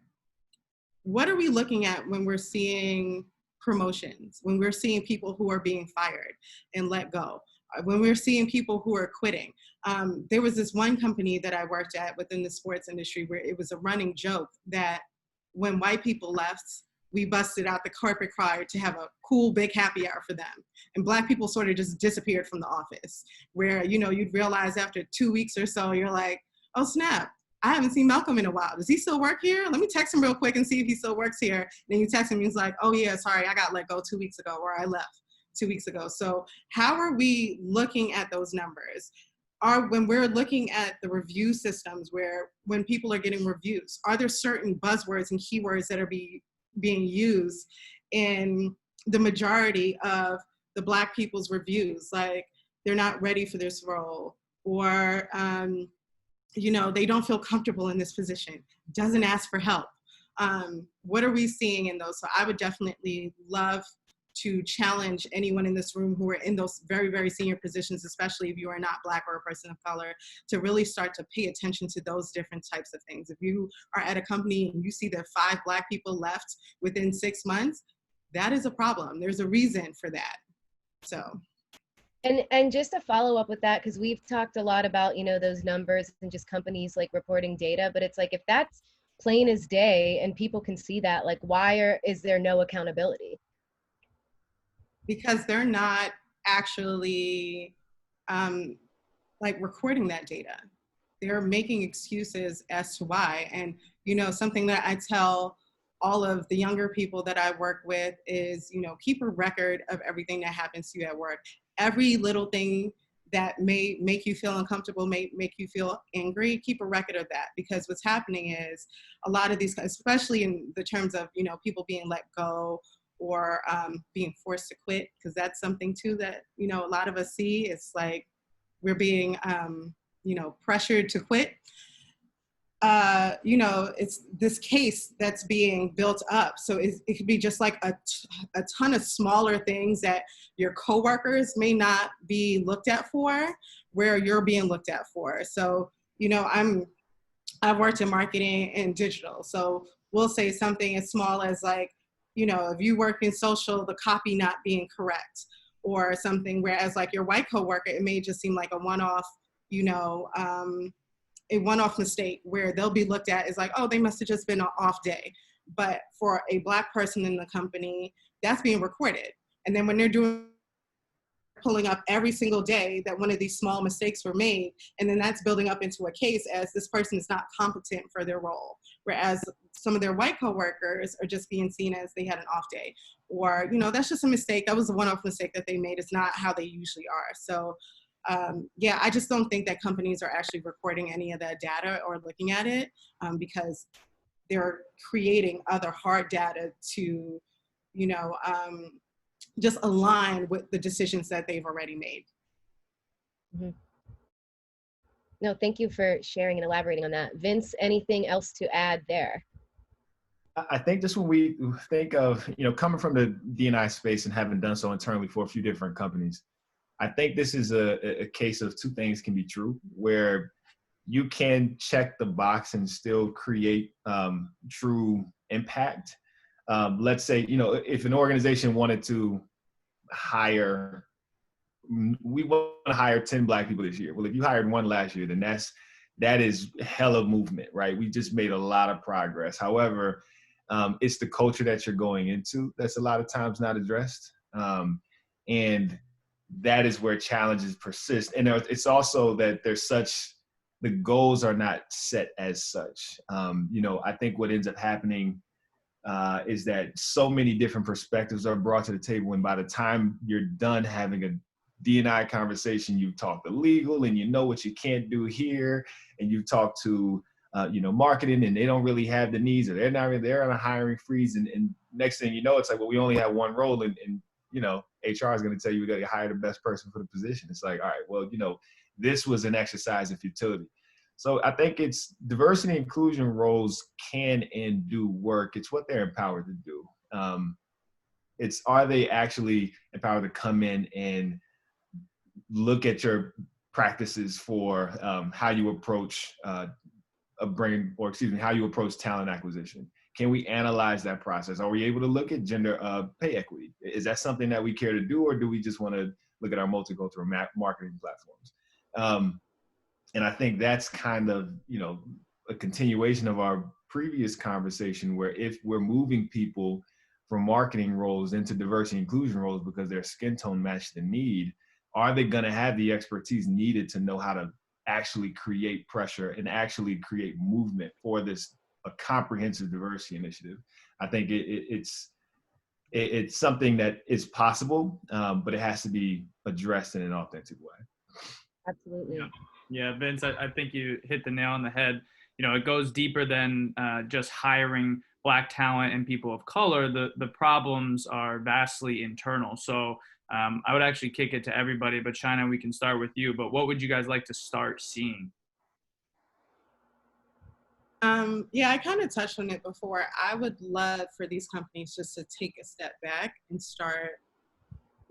what are we looking at when we're seeing promotions, when we're seeing people who are being fired and let go, when we're seeing people who are quitting? There was this one company that I worked at within the sports industry where it was a running joke that when white people left, we busted out the corporate card to have a cool big happy hour for them. And Black people sort of just disappeared from the office, where, you know, you'd realize after 2 weeks or so, you're like, oh snap, I haven't seen Malcolm in a while. Does he still work here? Let me text him real quick and see if he still works here. And then you text him, he's like, oh yeah, sorry, I got let go 2 weeks ago, or I left 2 weeks ago. So how are we looking at those numbers? When we're looking at the review systems, where when people are getting reviews, are there certain buzzwords and keywords that are being used in the majority of the Black people's reviews? Like, they're not ready for this role, or, you know, they don't feel comfortable in this position, doesn't ask for help. What are we seeing in those? So I would definitely love to challenge anyone in this room who are in those very, very senior positions, especially if you are not Black or a person of color, to really start to pay attention to those different types of things. If you are at a company and you see that 5 Black people left within 6 months, that is a problem. There's a reason for that. So. And just to follow up with that, because we've talked a lot about, you know, those numbers and just companies like reporting data, but it's like, if that's plain as day and people can see that, like, is there no accountability? Because they're not actually like recording that data. They're making excuses as to why. And, you know, something that I tell all of the younger people that I work with is, you know, keep a record of everything that happens to you at work. Every little thing that may make you feel uncomfortable, may make you feel angry, keep a record of that. Because what's happening is a lot of these, especially in the terms of, you know, people being let go or being forced to quit, because that's something too that, you know, a lot of us see. It's like we're being, you know, pressured to quit. You know, it's this case that's being built up. So it could be just like a ton of smaller things that your coworkers may not be looked at for, where you're being looked at for. So, you know, I've worked in marketing and digital. So we'll say something as small as like, you know, if you work in social, the copy not being correct or something, whereas like your white coworker, it may just seem like a one-off, you know, a one-off mistake where they'll be looked at as like, oh, they must have just been an off day. But for a Black person in the company, that's being recorded. And then when they're pulling up every single day that one of these small mistakes were made, and then that's building up into a case as this person is not competent for their role. Whereas some of their white coworkers are just being seen as they had an off day, or, you know, that's just a mistake. That was a one-off mistake that they made. It's not how they usually are. So yeah, I just don't think that companies are actually recording any of that data or looking at it because they're creating other hard data to, you know, just align with the decisions that they've already made. Mm-hmm. No, thank you for sharing and elaborating on that. Vince, anything else to add there? I think just when we think of, you know, coming from the D&I space and having done so internally for a few different companies, I think this is a case of two things can be true, where you can check the box and still create true impact. Let's say, you know, if an organization wanted to hire, we want to hire 10 Black people this year. Well, if you hired one last year, then that is hella movement, right? We just made a lot of progress. However, it's the culture that you're going into that's a lot of times not addressed. And that is where challenges persist. And it's also that the goals are not set as such. You know, I think what ends up happening is that so many different perspectives are brought to the table. And by the time you're done having a D&I conversation, you've talked to legal and you know what you can't do here. And you've talked to, you know, marketing, and they don't really have the needs, or they're on a hiring freeze. And next thing you know, it's like, well, we only have one role, and you know, HR is going to tell you we got to hire the best person for the position. It's like, all right, well, you know, this was an exercise in futility. So I think it's diversity and inclusion roles can and do work. It's what they're empowered to do. Are they actually empowered to come in and look at your practices for how you approach how you approach talent acquisition? Can we analyze that process? Are we able to look at gender pay equity? Is that something that we care to do, or do we just want to look at our multicultural marketing platforms? And I think that's kind of, you know, a continuation of our previous conversation, where if we're moving people from marketing roles into diversity and inclusion roles because their skin tone matched the need, are they going to have the expertise needed to know how to actually create pressure and actually create movement for a comprehensive diversity initiative? I think it's something that is possible, but it has to be addressed in an authentic way. Absolutely. Yeah, Vince, I think you hit the nail on the head. You know, it goes deeper than just hiring Black talent and people of color. The problems are vastly internal. So I would actually kick it to everybody, but China, we can start with you. But what would you guys like to start seeing? Yeah, I kind of touched on it before. I would love for these companies just to take a step back and start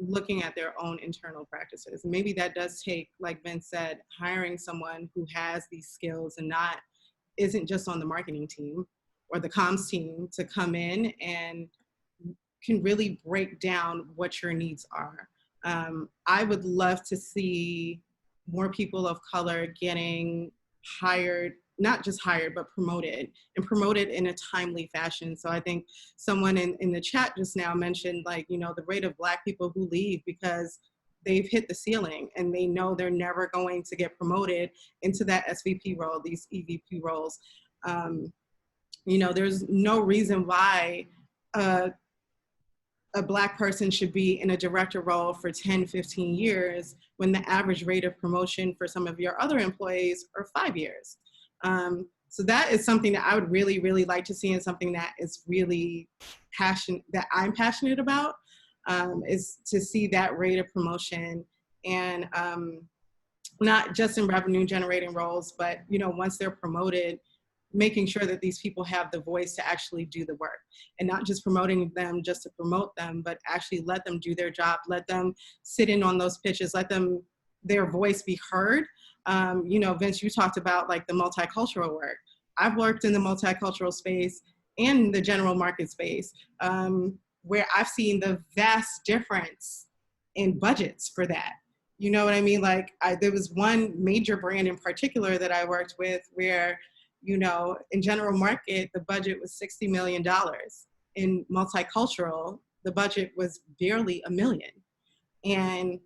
looking at their own internal practices. Maybe that does take, like Vince said, hiring someone who has these skills and isn't just on the marketing team or the comms team to come in and can really break down what your needs are. I would love to see more people of color getting hired not just hired, but promoted, and promoted in a timely fashion. So I think someone in the chat just now mentioned, like, you know, the rate of Black people who leave because they've hit the ceiling and they know they're never going to get promoted into that SVP role, these EVP roles. You know, there's no reason why a Black person should be in a director role for 10, 15 years when the average rate of promotion for some of your other employees are 5 years. So that is something that I would really, really like to see, and something that is really that I'm passionate about, is to see that rate of promotion, and not just in revenue generating roles, but, you know, once they're promoted, making sure that these people have the voice to actually do the work, and not just promoting them just to promote them, but actually let them do their job, let them sit in on those pitches, let them, their voice be heard. You know, Vince, you talked about like the multicultural work. I've worked in the multicultural space and the general market space, where I've seen the vast difference in budgets for that. You know what I mean? Like there was one major brand in particular that I worked with where, you know, in general market, the budget was $60 million. In multicultural, the budget was barely $1 million. And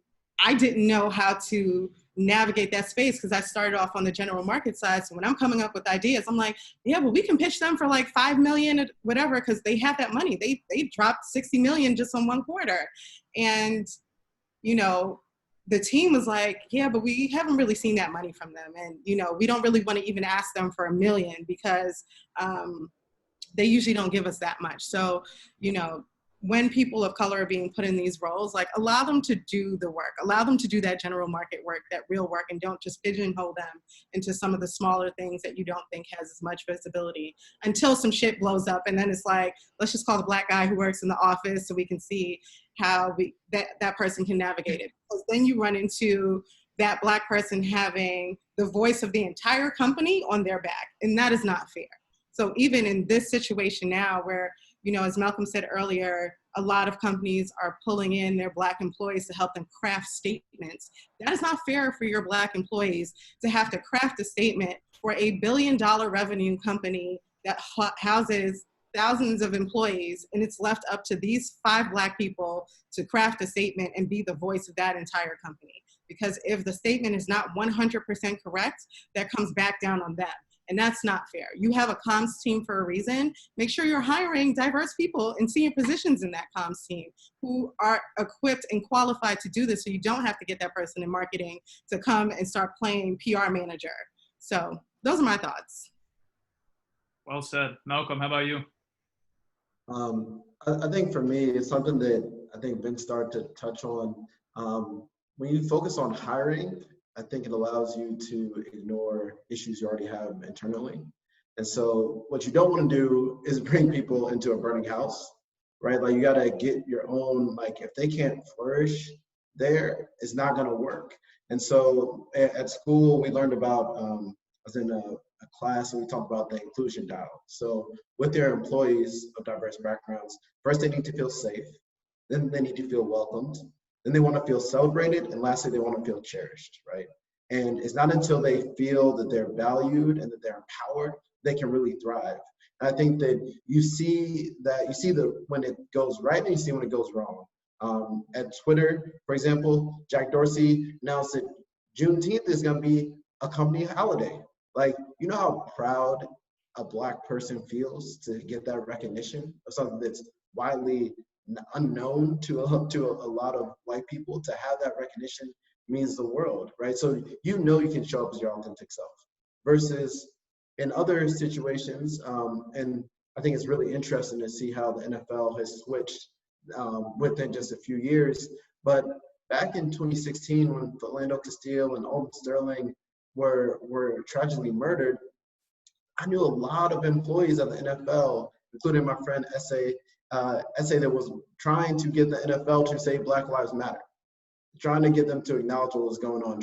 I didn't know how to navigate that space because I started off on the general market side. So when I'm coming up with ideas, I'm like, yeah, but we can pitch them for like 5 million or whatever, because they have that money. They dropped 60 million just on one quarter. And, you know, the team was like, yeah, but we haven't really seen that money from them. And, you know, we don't really want to even ask them for $1 million because they usually don't give us that much. So, you know, when people of color are being put in these roles, like allow them to do the work, allow them to do that general market work, that real work, and don't just pigeonhole them into some of the smaller things that you don't think has as much visibility until some shit blows up. And then it's like, let's just call the Black guy who works in the office so we can see how that person can navigate it. Because then you run into that Black person having the voice of the entire company on their back, and that is not fair. So even in this situation now where, you know, as Malcolm said earlier, a lot of companies are pulling in their Black employees to help them craft statements. That is not fair for your Black employees to have to craft a statement for a $1 billion revenue company that houses thousands of employees, and it's left up to these 5 Black people to craft a statement and be the voice of that entire company. Because if the statement is not 100% correct, that comes back down on them. And that's not fair. You have a comms team for a reason. Make sure you're hiring diverse people in senior positions in that comms team who are equipped and qualified to do this, so you don't have to get that person in marketing to come and start playing PR manager. So those are my thoughts. Well said. Malcolm, how about you? I think for me, it's something that I think Vince started to touch on. When you focus on hiring, I think it allows you to ignore issues you already have internally. And so what you don't want to do is bring people into a burning house, right? Like you got to get your own, like if they can't flourish there, it's not going to work. And so at school, we learned about, I was in a class and we talked about the inclusion dial. So with their employees of diverse backgrounds, first they need to feel safe, then they need to feel welcomed, then they want to feel celebrated, and lastly, they want to feel cherished, right? And it's not until they feel that they're valued and that they're empowered, they can really thrive. And I think that you see when it goes right and you see when it goes wrong. At Twitter, for example, Jack Dorsey announced that Juneteenth is going to be a company holiday. Like, you know how proud a Black person feels to get that recognition of something that's widely unknown to a lot of white people. To have that recognition means the world, right? So you know you can show up as your authentic self. Versus in other situations, and I think it's really interesting to see how the NFL has switched within just a few years. But back in 2016, when Philando Castile and Alden Sterling were tragically murdered, I knew a lot of employees of the NFL, including my friend Essay, that was trying to get the NFL to say Black Lives Matter, trying to get them to acknowledge what was going on,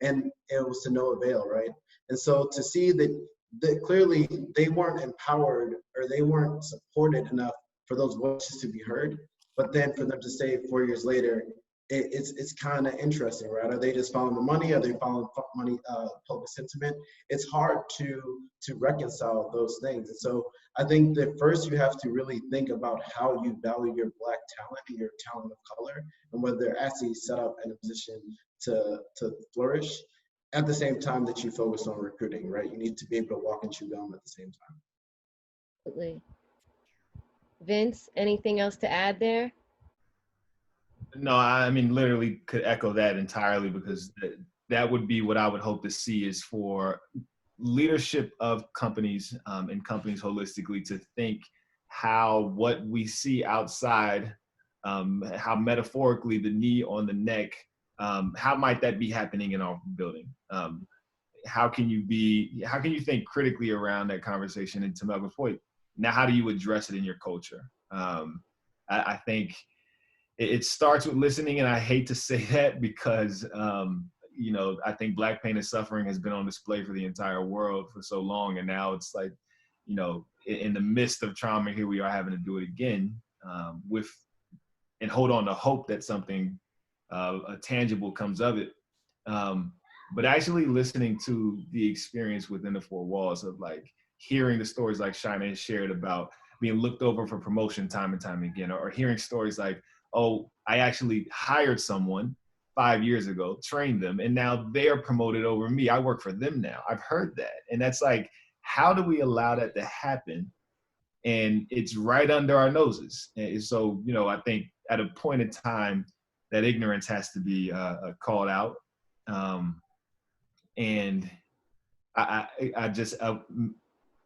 and it was to no avail, right? And so to see that clearly they weren't empowered or they weren't supported enough for those voices to be heard, but then for them to say 4 years later, it's kind of interesting, right? Are they just following the money? Are they following money, public sentiment? It's hard to reconcile those things. And so I think that first you have to really think about how you value your Black talent and your talent of color, and whether they're actually set up in a position to flourish at the same time that you focus on recruiting, right? You need to be able to walk and chew gum at the same time. Absolutely. Vince, anything else to add there? No, I mean, literally could echo that entirely, because that would be what I would hope to see, is for leadership of companies and companies holistically to think how what we see outside, how metaphorically the knee on the neck, how might that be happening in our building? How can you think critically around that conversation? And to Malcolm's point, now how do you address it in your culture? I think it starts with listening, and I hate to say that because, I think Black pain and suffering has been on display for the entire world for so long, and now it's like, in the midst of trauma, here we are having to do it again, and hold on to hope that something tangible comes of it. But actually listening to the experience within the four walls of like hearing the stories like Shina has shared about being looked over for promotion time and time again, or hearing stories like, oh, I actually hired someone 5 years ago, trained them, and now they're promoted over me. I work for them now. I've heard that. And that's like, how do we allow that to happen? And it's right under our noses. And so, I think at a point in time, that ignorance has to be called out. And I just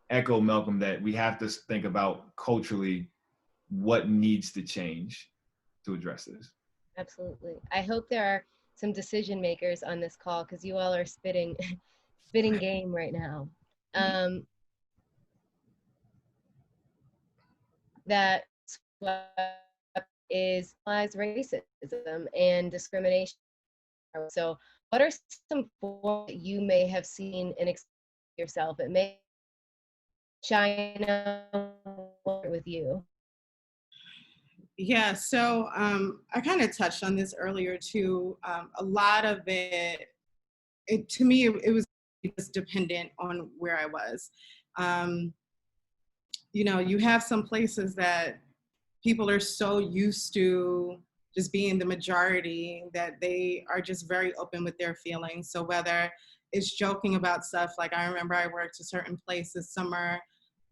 echo Malcolm that we have to think about culturally what needs to change to address this. Absolutely. I hope there are some decision makers on this call, because you all are spitting game right now. That is racism and discrimination. So what are some forms that you may have seen and experienced yourself? It may China with you. Yeah, so I kind of touched on this earlier too. A lot of it to me, it was dependent on where I was. You have some places that people are so used to just being the majority that they are just very open with their feelings. So whether it's joking about stuff, like I remember I worked a certain place this summer,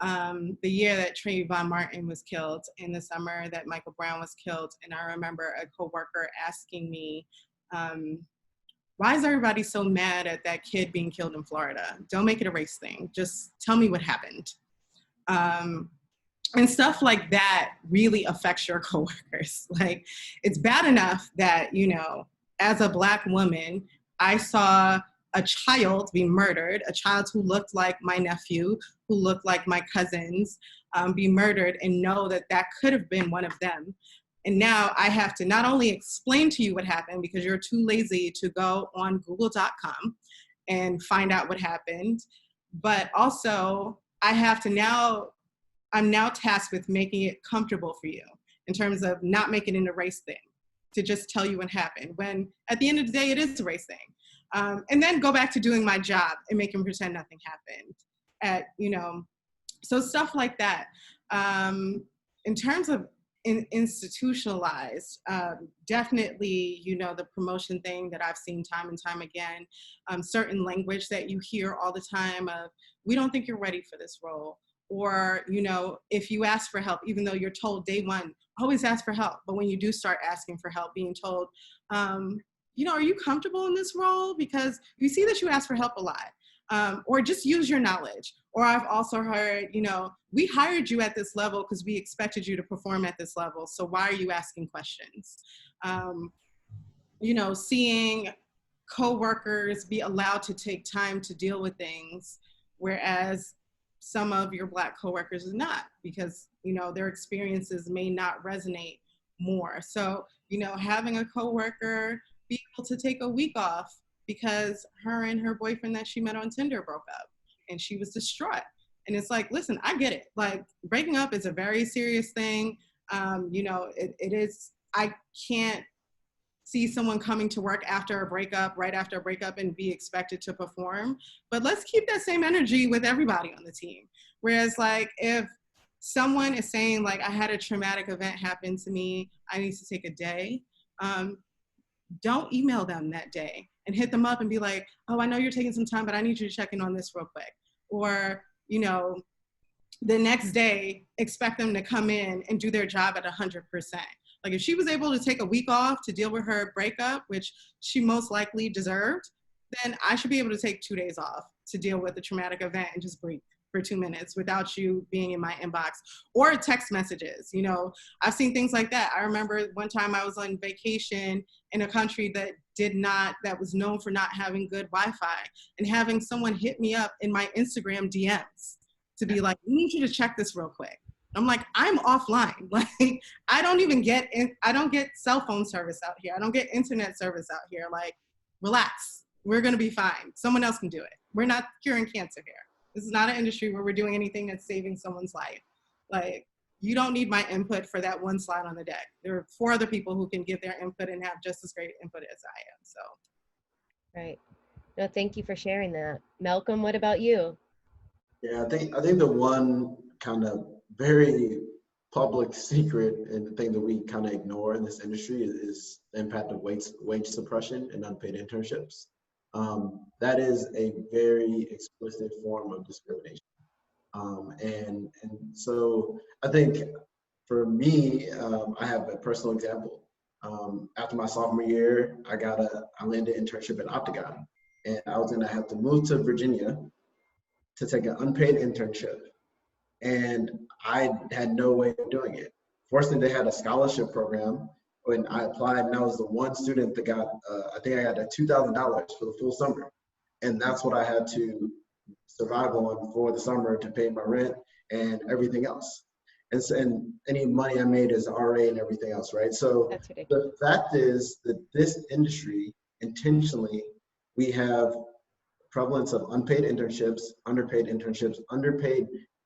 the year that Trayvon Martin was killed, in the summer that Michael Brown was killed. And I remember a coworker asking me, why is everybody so mad at that kid being killed in Florida? Don't make it a race thing. Just tell me what happened. And stuff like that really affects your coworkers. Like, it's bad enough that, as a Black woman, I saw a child be murdered, a child who looked like my nephew, who looked like my cousins, be murdered, and know that that could have been one of them. And now I have to not only explain to you what happened because you're too lazy to go on google.com and find out what happened, but also I'm now tasked with making it comfortable for you in terms of not making it a race thing, to just tell you what happened, when at the end of the day, it is a race thing. And then go back to doing my job and making pretend nothing happened. So stuff like that. In terms of institutionalized, definitely, the promotion thing that I've seen time and time again, certain language that you hear all the time of, we don't think you're ready for this role. Or, if you ask for help, even though you're told day one, always ask for help. But when you do start asking for help, being told, are you comfortable in this role? Because we see that you ask for help a lot. Or just use your knowledge. Or I've also heard, we hired you at this level because we expected you to perform at this level. So why are you asking questions? Seeing coworkers be allowed to take time to deal with things, whereas some of your Black coworkers is not, because, their experiences may not resonate more. So, having a coworker be able to take a week off because her and her boyfriend that she met on Tinder broke up and she was distraught. And it's like, listen, I get it. Like, breaking up is a very serious thing. It is, I can't see someone coming to work after a breakup, right after a breakup, and be expected to perform. But let's keep that same energy with everybody on the team. Whereas like if someone is saying like, I had a traumatic event happen to me, I need to take a day, don't email them that day and hit them up and be like, oh, I know you're taking some time, but I need you to check in on this real quick. Or, you know, the next day, expect them to come in and do their job at 100%. Like if she was able to take a week off to deal with her breakup, which she most likely deserved, then I should be able to take 2 days off to deal with the traumatic event and just breathe for 2 minutes without you being in my inbox, or text messages. You know, I've seen things like that. I remember one time I was on vacation in a country that was known for not having good Wi-Fi, and having someone hit me up in my Instagram DMs to be like, we need you to check this real quick. I'm like, I'm offline. Like, I don't get cell phone service out here. I don't get internet service out here. Like, relax. We're going to be fine. Someone else can do it. We're not curing cancer here. This is not an industry where we're doing anything that's saving someone's life. Like, you don't need my input for that one slide on the deck. There are 4 other people who can give their input and have just as great input as I am, so. Right. No, thank you for sharing that. Malcolm, what about you? Yeah, I think the one kind of very public secret and the thing that we kind of ignore in this industry is the impact of wage suppression and unpaid internships. That is a very explicit form of discrimination. And so I think for me, I have a personal example. After my sophomore year, I landed an internship at Octagon, and I was gonna have to move to Virginia to take an unpaid internship. And I had no way of doing it. Fortunately, they had a scholarship program when I applied, and I was the one student that got, I think I got $2,000 for the full summer. And that's what I had to survive on for the summer to pay my rent and everything else. And any money I made is RA and everything else, right? So the fact is that this industry, intentionally, we have prevalence of unpaid internships, underpaid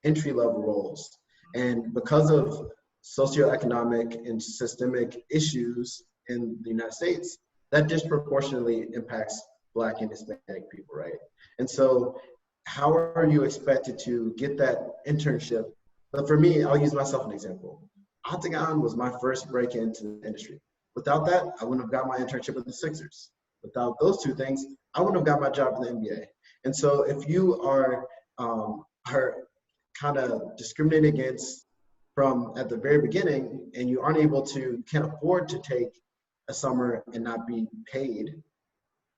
entry-level roles. And because of socioeconomic and systemic issues in the United States, that disproportionately impacts Black and Hispanic people, right? And so how are you expected to get that internship? But for me, I'll use myself as an example. Octagon was my first break into the industry. Without that, I wouldn't have got my internship with the Sixers. Without those 2 things, I wouldn't have got my job in the NBA. And so if you are kind of discriminated against from at the very beginning, and you can't afford to take a summer and not be paid,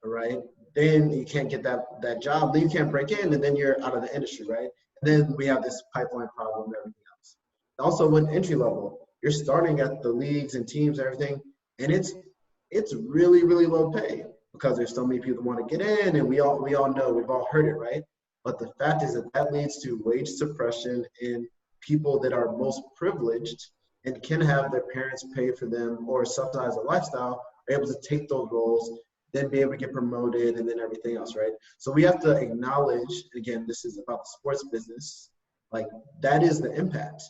all right, then you can't get that job, then you can't break in, and then you're out of the industry, right? And then we have this pipeline problem and everything else. Also, with entry level, you're starting at the leagues and teams and everything, and it's really, really low pay because there's so many people that want to get in, and we all know, we've all heard it, right? But the fact is that leads to wage suppression in people that are most privileged and can have their parents pay for them or subsidize a lifestyle, are able to take those roles, then be able to get promoted, and then everything else, right? So we have to acknowledge, again, this is about the sports business, like that is the impact.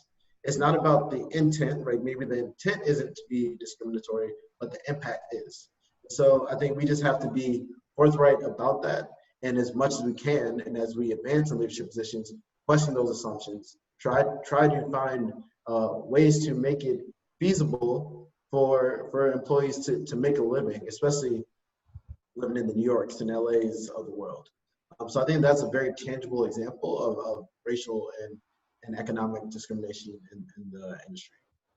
It's not about the intent, right? Maybe the intent isn't to be discriminatory, but the impact is. So I think we just have to be forthright about that. And as much as we can, and as we advance in leadership positions, question those assumptions, try to find ways to make it feasible for employees to make a living, especially living in the New Yorks and LAs of the world. So I think that's a very tangible example of racial and economic discrimination in the industry.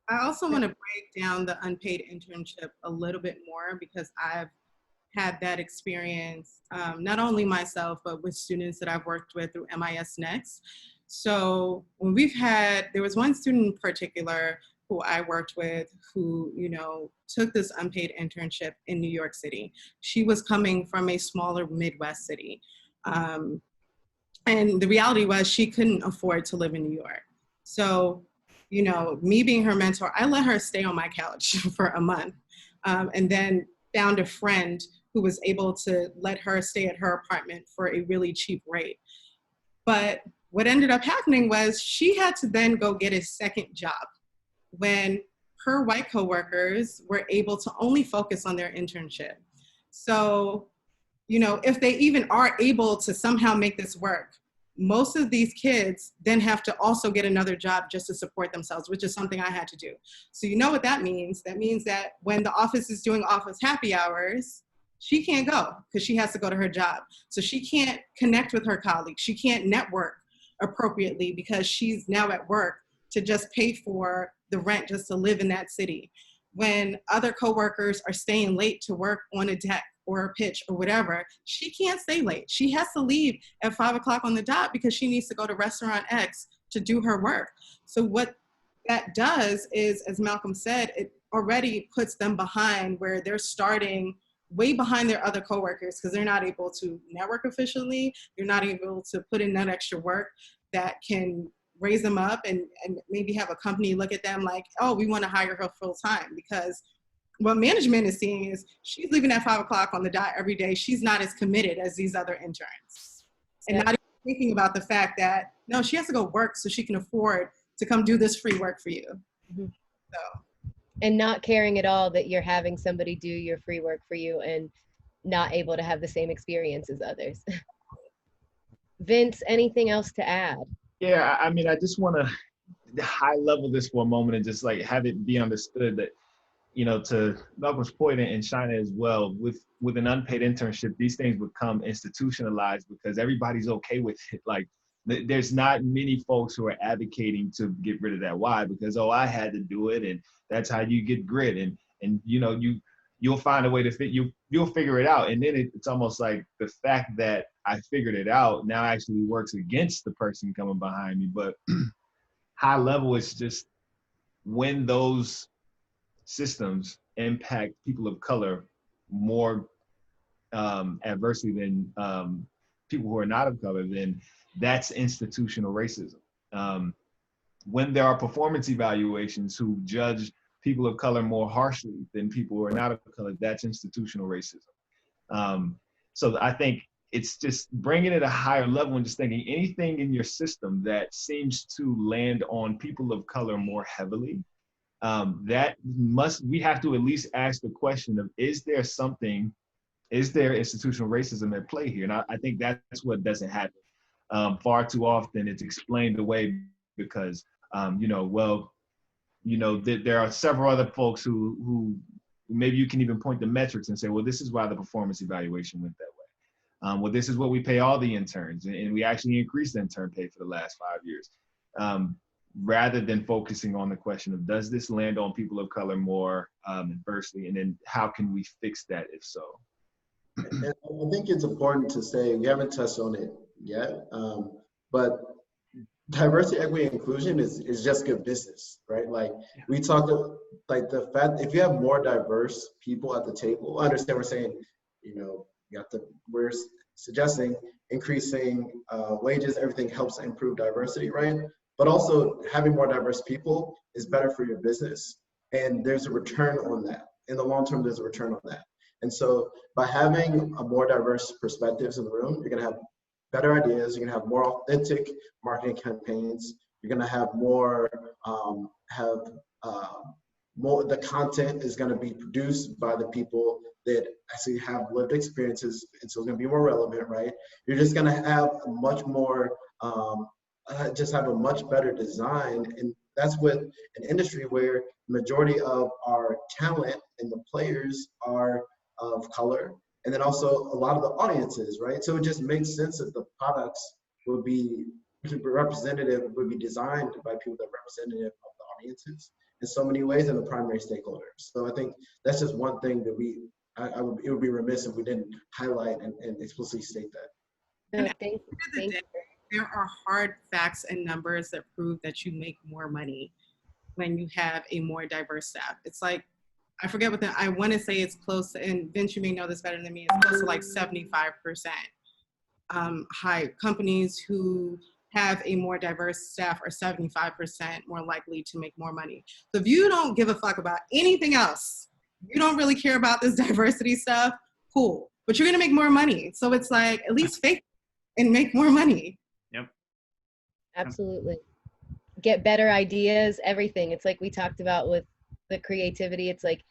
I also want to break down the unpaid internship a little bit more, because I've had that experience, not only myself, but with students that I've worked with through MIS Next. So when there was one student in particular who I worked with who, took this unpaid internship in New York City. She was coming from a smaller Midwest city. And the reality was she couldn't afford to live in New York. So, me being her mentor, I let her stay on my couch for a month, and then found a friend who was able to let her stay at her apartment for a really cheap rate. But what ended up happening was she had to then go get a second job when her white coworkers were able to only focus on their internship. So, you know, if they even are able to somehow make this work, most of these kids then have to also get another job just to support themselves, which is something I had to do. So you know what that means? That means that when the office is doing office happy hours, she can't go because she has to go to her job. So she can't connect with her colleagues. She can't network appropriately because she's now at work to just pay for the rent just to live in that city. When other coworkers are staying late to work on a deck or a pitch or whatever, she can't stay late. She has to leave at 5 o'clock on the dot because she needs to go to restaurant X to do her work. So what that does is, as Malcolm said, it already puts them behind where they're starting way behind their other coworkers because they're not able to network efficiently. They're not able to put in that extra work that can raise them up and maybe have a company look at them like, oh, we want to hire her full time, because what management is seeing is she's leaving at 5 o'clock on the dot every day. She's not as committed as these other interns. And not even thinking about the fact that, no, she has to go work so she can afford to come do this free work for you. Mm-hmm. So. And not caring at all that you're having somebody do your free work for you and not able to have the same experience as others. Vince, anything else to add? Yeah, I mean, I just want to high level this for a moment and just like have it be understood that, you know, to Malcolm's point in China as well, with an unpaid internship, these things become institutionalized because everybody's okay with it. Like, there's not many folks who are advocating to get rid of that. Why? Because, oh, I had to do it, and that's how you get grit, and you know, you'll find a way to you'll figure it out. And then it's almost like the fact that I figured it out now actually works against the person coming behind me. But high level, it's just when those systems impact people of color more adversely than people who are not of color, then that's institutional racism. When there are performance evaluations who judge people of color more harshly than people who are not of color, that's institutional racism. So I think it's just bringing it a higher level and just thinking anything in your system that seems to land on people of color more heavily, we have to at least ask the question of, is there institutional racism at play here? And I think that's what doesn't happen. Far too often it's explained away because, there are several other folks who maybe you can even point to metrics and say, well, this is why the performance evaluation went that way. Well, this is what we pay all the interns, and we actually increased intern pay for the last 5 years. Rather than focusing on the question of, does this land on people of color more adversely, and then how can we fix that if so? And I think it's important to say, we haven't touched on it yet, but diversity, equity, and inclusion is just good business, right? Like we talked, like the fact, if you have more diverse people at the table, I understand we're saying, we're suggesting increasing wages, everything helps improve diversity, right? But also having more diverse people is better for your business. And there's a return on that. In the long term, there's a return on that. And so by having a more diverse perspectives in the room, you're gonna have better ideas, you're gonna have more authentic marketing campaigns, you're gonna have more, the content is gonna be produced by the people that actually have lived experiences, and so it's gonna be more relevant, right? You're just gonna have a much more, just have a much better design. And that's with an industry where the majority of our talent and the players are of color, and then also a lot of the audiences, right? So it just makes sense that the products would be representative, would be designed by people that are representative of the audiences in so many ways and the primary stakeholders. So I think that's just one thing that it would be remiss if we didn't highlight and explicitly state that. No, thank you. There are hard facts and numbers that prove that you make more money when you have a more diverse staff. It's like, I forget what I want to say it's close to, and Vince, you may know this better than me, it's close to like 75%. High companies who have a more diverse staff are 75% more likely to make more money. So if you don't give a fuck about anything else, you don't really care about this diversity stuff, cool. But you're gonna make more money. So it's like, at least fake and make more money. Yep. Absolutely. Get better ideas, everything. It's like we talked about with the creativity. It's like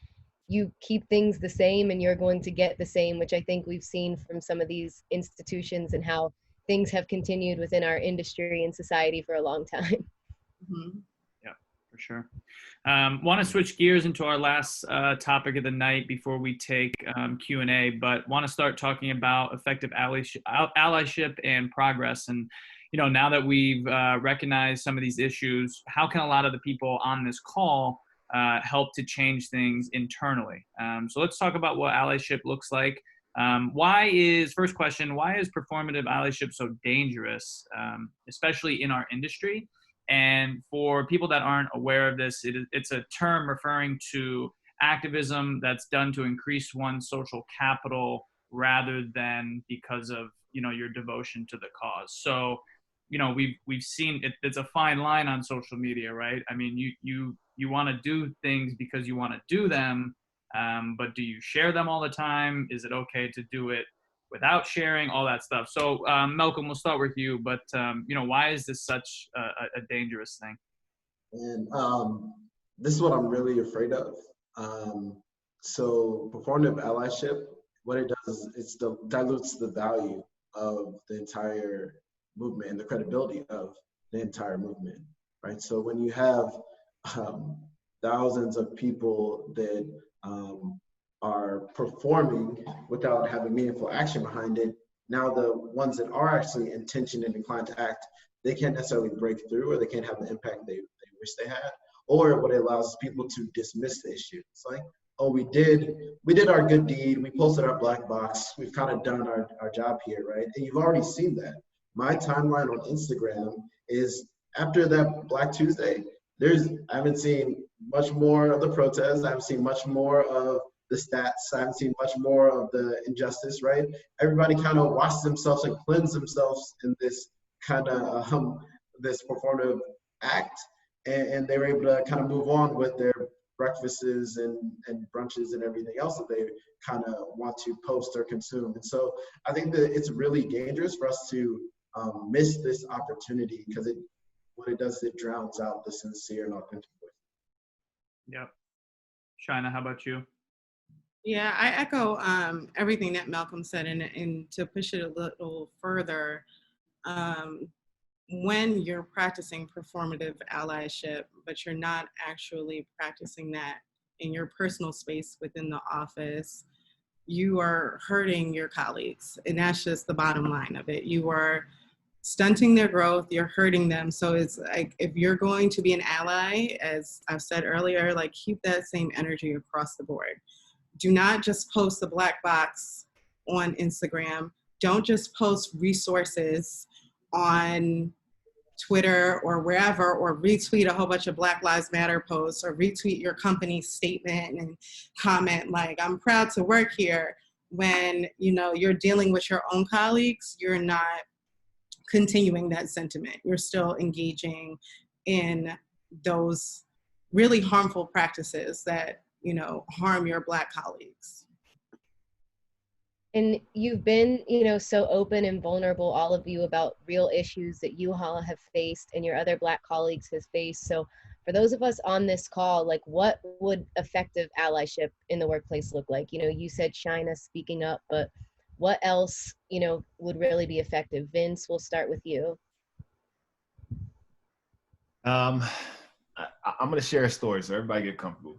you keep things the same and you're going to get the same, which I think we've seen from some of these institutions and how things have continued within our industry and society for a long time. Mm-hmm. Yeah, for sure. Want to switch gears into our last topic of the night before we take Q&A, but want to start talking about effective allyship and progress. And, you know, now that we've recognized some of these issues, how can a lot of the people on this call help to change things internally? So let's talk about what allyship looks like. First question, why is performative allyship so dangerous, especially in our industry? And for people that aren't aware of this, it's a term referring to activism that's done to increase one's social capital rather than because of, you know, your devotion to the cause. So, you know, we've seen it, it's a fine line on social media, right? I mean, you want to do things because you want to do them, but do you share them all the time? Is it okay to do it without sharing, all that stuff? So Malcolm, we'll start with you, but you know, why is this such a dangerous thing? And this is what I'm really afraid of. So performative allyship, what it does is it dilutes the value of the entire movement and the credibility of the entire movement, right? So when you have thousands of people that are performing without having meaningful action behind it, now the ones that are actually intentioned and inclined to act, they can't necessarily break through, or they can't have the impact they wish they had. Or what it allows is people to dismiss the issue. It's like, oh, we did our good deed, we posted our black box, we've kind of done our job here, right? And you've already seen that. My timeline on Instagram is after that Black Tuesday, I haven't seen much more of the protests, I haven't seen much more of the stats, I haven't seen much more of the injustice, right? Everybody kind of washed themselves and cleansed themselves in this kind of this performative act, and they were able to kind of move on with their breakfasts and brunches and everything else that they kind of want to post or consume. And so I think that it's really dangerous for us to miss this opportunity, because what it does is it drowns out the sincere and authentic voice. Yep. Shaina, how about you? Yeah, I echo everything that Malcolm said, and to push it a little further, when you're practicing performative allyship, but you're not actually practicing that in your personal space within the office, you are hurting your colleagues. And that's just the bottom line of it. You are stunting their growth, you're hurting them. So it's like, if you're going to be an ally, as I've said earlier, like, keep that same energy across the board. Do not just post the black box on Instagram. Don't just post resources on Twitter or wherever, or retweet a whole bunch of Black Lives Matter posts, or retweet your company's statement and comment like, I'm proud to work here, when, you know, you're dealing with your own colleagues. You're not continuing that sentiment. You're still engaging in those really harmful practices that, you know, harm your Black colleagues. And you've been, you know, so open and vulnerable, all of you, about real issues that you all have faced and your other Black colleagues have faced. So for those of us on this call, like, what would effective allyship in the workplace look like? You know, you said Shaina speaking up, but what else, you know, would really be effective? Vince, we'll start with you. I'm going to share a story so everybody get comfortable.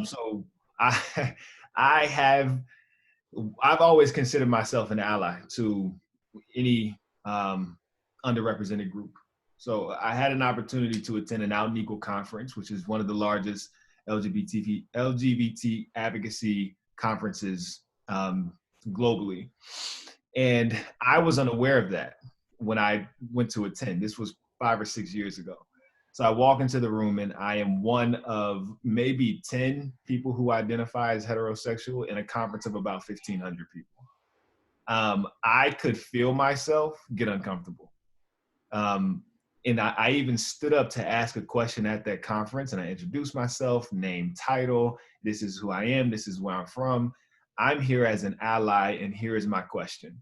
So I've always considered myself an ally to any underrepresented group. So I had an opportunity to attend an Out and Equal conference, which is one of the largest LGBT advocacy conferences globally. And I was unaware of that when I went to attend. This was 5 or 6 years ago. So I walk into the room, and I am one of maybe 10 people who identify as heterosexual in a conference of about 1,500 people. I could feel myself get uncomfortable. And I even stood up to ask a question at that conference, and I introduced myself, name, title. This is who I am. This is where I'm from. I'm here as an ally, and here is my question.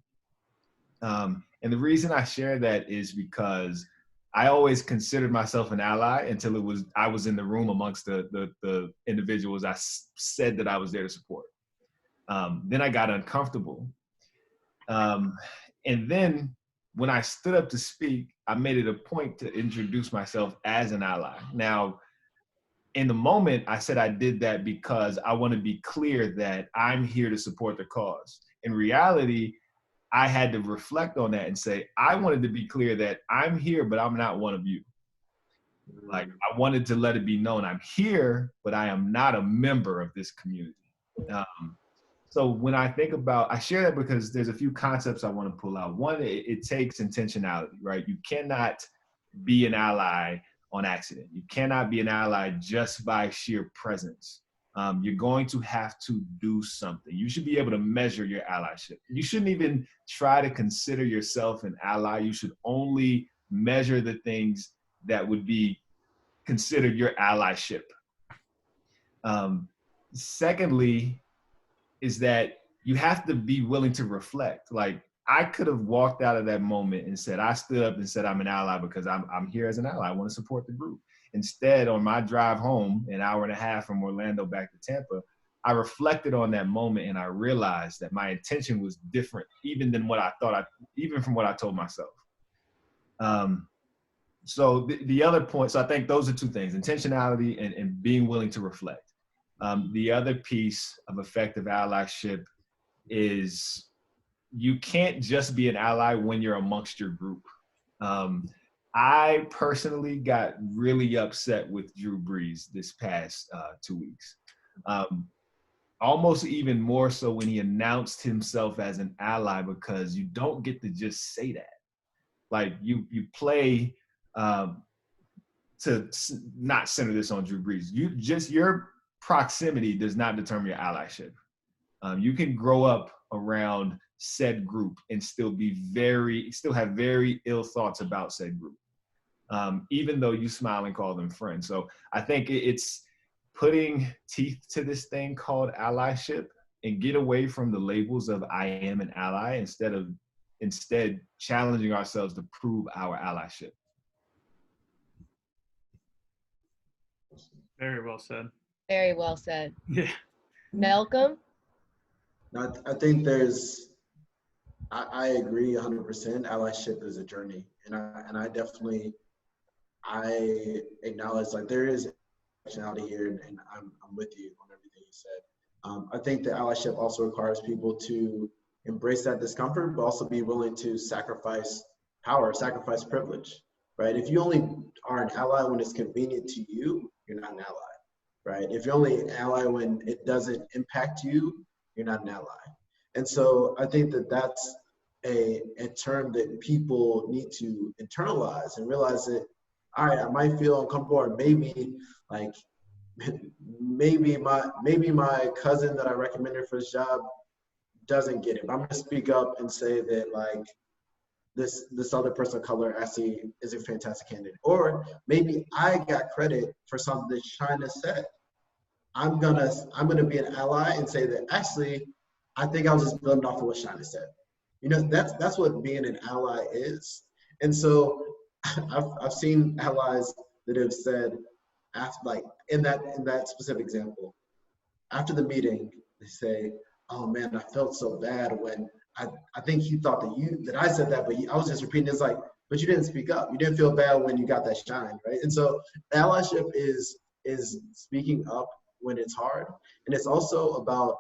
And the reason I share that is because I always considered myself an ally until I was in the room amongst the individuals I said that I was there to support. Then I got uncomfortable. And then when I stood up to speak, I made it a point to introduce myself as an ally. Now, in the moment, I said I did that because I want to be clear that I'm here to support the cause. In reality, I had to reflect on that and say, I wanted to be clear that I'm here, but I'm not one of you. Like, I wanted to let it be known I'm here, but I am not a member of this community. So when I think about, I share that because there's a few concepts I want to pull out. One, it takes intentionality, right? You cannot be an ally on accident. You cannot be an ally just by sheer presence. You're going to have to do something. You should be able to measure your allyship. You shouldn't even try to consider yourself an ally. You should only measure the things that would be considered your allyship. Secondly, is that you have to be willing to reflect. Like, I could have walked out of that moment and said, I stood up and said, I'm an ally because I'm here as an ally. I want to support the group. Instead, on my drive home, an hour and a half from Orlando back to Tampa, I reflected on that moment and I realized that my intention was different, even from what I told myself. So the other point, so I think those are two things, intentionality and being willing to reflect. The other piece of effective allyship is you can't just be an ally when you're amongst your group. I personally got really upset with Drew Brees this past 2 weeks. Almost even more so when he announced himself as an ally, because you don't get to just say that. Like, you play to not center this on Drew Brees. Your proximity does not determine your allyship. You can grow up around said group and still have very ill thoughts about said group, even though you smile and call them friends. So I think it's putting teeth to this thing called allyship and get away from the labels of I am an ally instead challenging ourselves to prove our allyship. Very well said. Very well said. Yeah. Malcolm? Now, I think I agree 100%. Allyship is a journey. And I definitely, I acknowledge, like, there is functionality here, and I'm with you on everything you said. I think that allyship also requires people to embrace that discomfort, but also be willing to sacrifice power, sacrifice privilege, right? If you only are an ally when it's convenient to you, you're not an ally, right? If you're only an ally when it doesn't impact you, you're not an ally. And so I think that that's a term that people need to internalize and realize that, all right, I might feel uncomfortable, or maybe my cousin that I recommended for this job doesn't get it. But I'm gonna speak up and say that, like, this other person of color actually is a fantastic candidate. Or maybe I got credit for something that China said. I'm gonna be an ally and say that actually I think I was just building off of what China said. You know, that's what being an ally is. And so I've seen allies that have said, after, like, in that specific example, after the meeting, they say, "Oh man, I felt so bad when I think he thought that I said that, but I was just repeating." It's like, but you didn't speak up. You didn't feel bad when you got that shine, right? And so allyship is speaking up when it's hard, and it's also about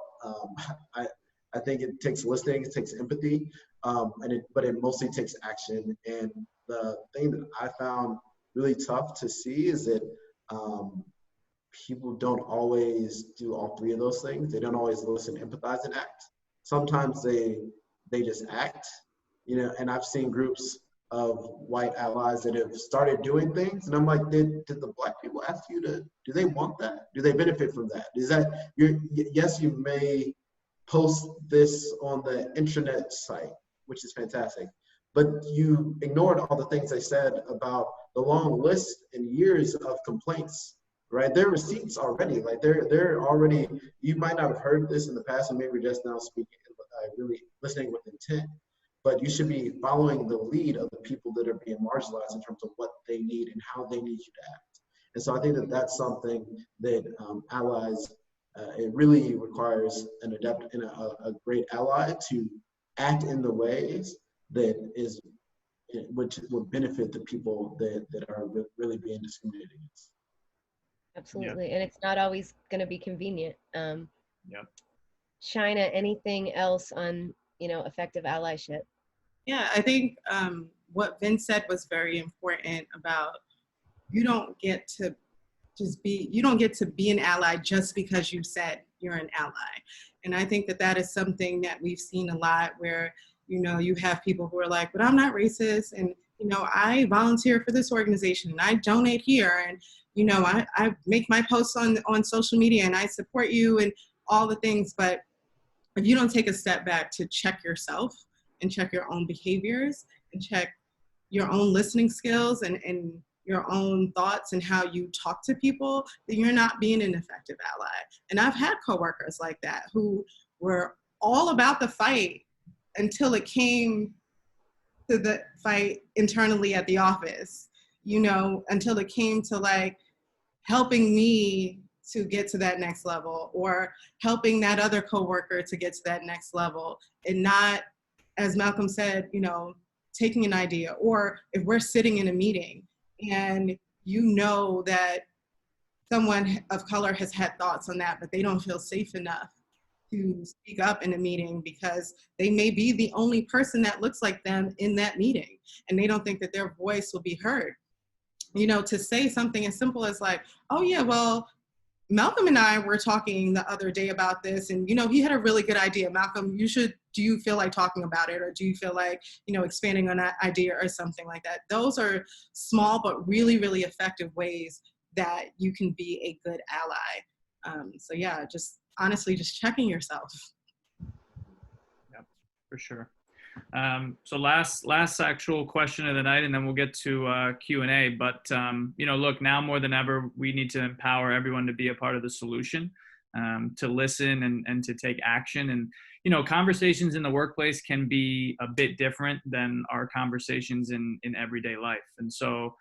I think it takes listening, it takes empathy, but it mostly takes action. And the thing that I found really tough to see is that people don't always do all three of those things. They don't always listen, empathize, and act. Sometimes they just act, you know. And I've seen groups of white allies that have started doing things, and I'm like, did the black people ask you to? Do they want that? Do they benefit from that? Is that yes, you may post this on the intranet site, which is fantastic, but you ignored all the things they said about the long list and years of complaints, right? There are receipts already, like they're already, you might not have heard this in the past, and maybe just now speaking, really listening with intent, but you should be following the lead of the people that are being marginalized in terms of what they need and how they need you to act. And so I think that that's something that allies, it really requires an adept and a great ally to act in the ways that is, which will benefit the people that are really being discriminated against. Absolutely. And it's not always going to be convenient. Yep. China, anything else on, effective allyship? Yeah, I think what Vince said was very important about you don't get to be an ally just because you said you're an ally. And I think that that is something that we've seen a lot where, you have people who are like, but I'm not racist. And, I volunteer for this organization and I donate here. And, I make my posts on social media and I support you and all the things. But if you don't take a step back to check yourself and check your own behaviors and check your own listening skills and your own thoughts and how you talk to people, then you're not being an effective ally. And I've had coworkers like that who were all about the fight until it came to the fight internally at the office, until it came to like helping me to get to that next level or helping that other coworker to get to that next level, and not, as Malcolm said, taking an idea, or if we're sitting in a meeting and that someone of color has had thoughts on that, but they don't feel safe enough to speak up in a meeting because they may be the only person that looks like them in that meeting and they don't think that their voice will be heard. To say something as simple as like, oh yeah, well, Malcolm and I were talking the other day about this and, he had a really good idea. Malcolm, do you feel like talking about it? Or do you feel like, expanding on that idea or something like that? Those are small, but really, really effective ways that you can be a good ally. So yeah, just honestly, just checking yourself. Yep, for sure. So last actual question of the night, and then we'll get to Q&A. But look, now more than ever, we need to empower everyone to be a part of the solution, to listen and to take action. And conversations in the workplace can be a bit different than our conversations in everyday life. And so,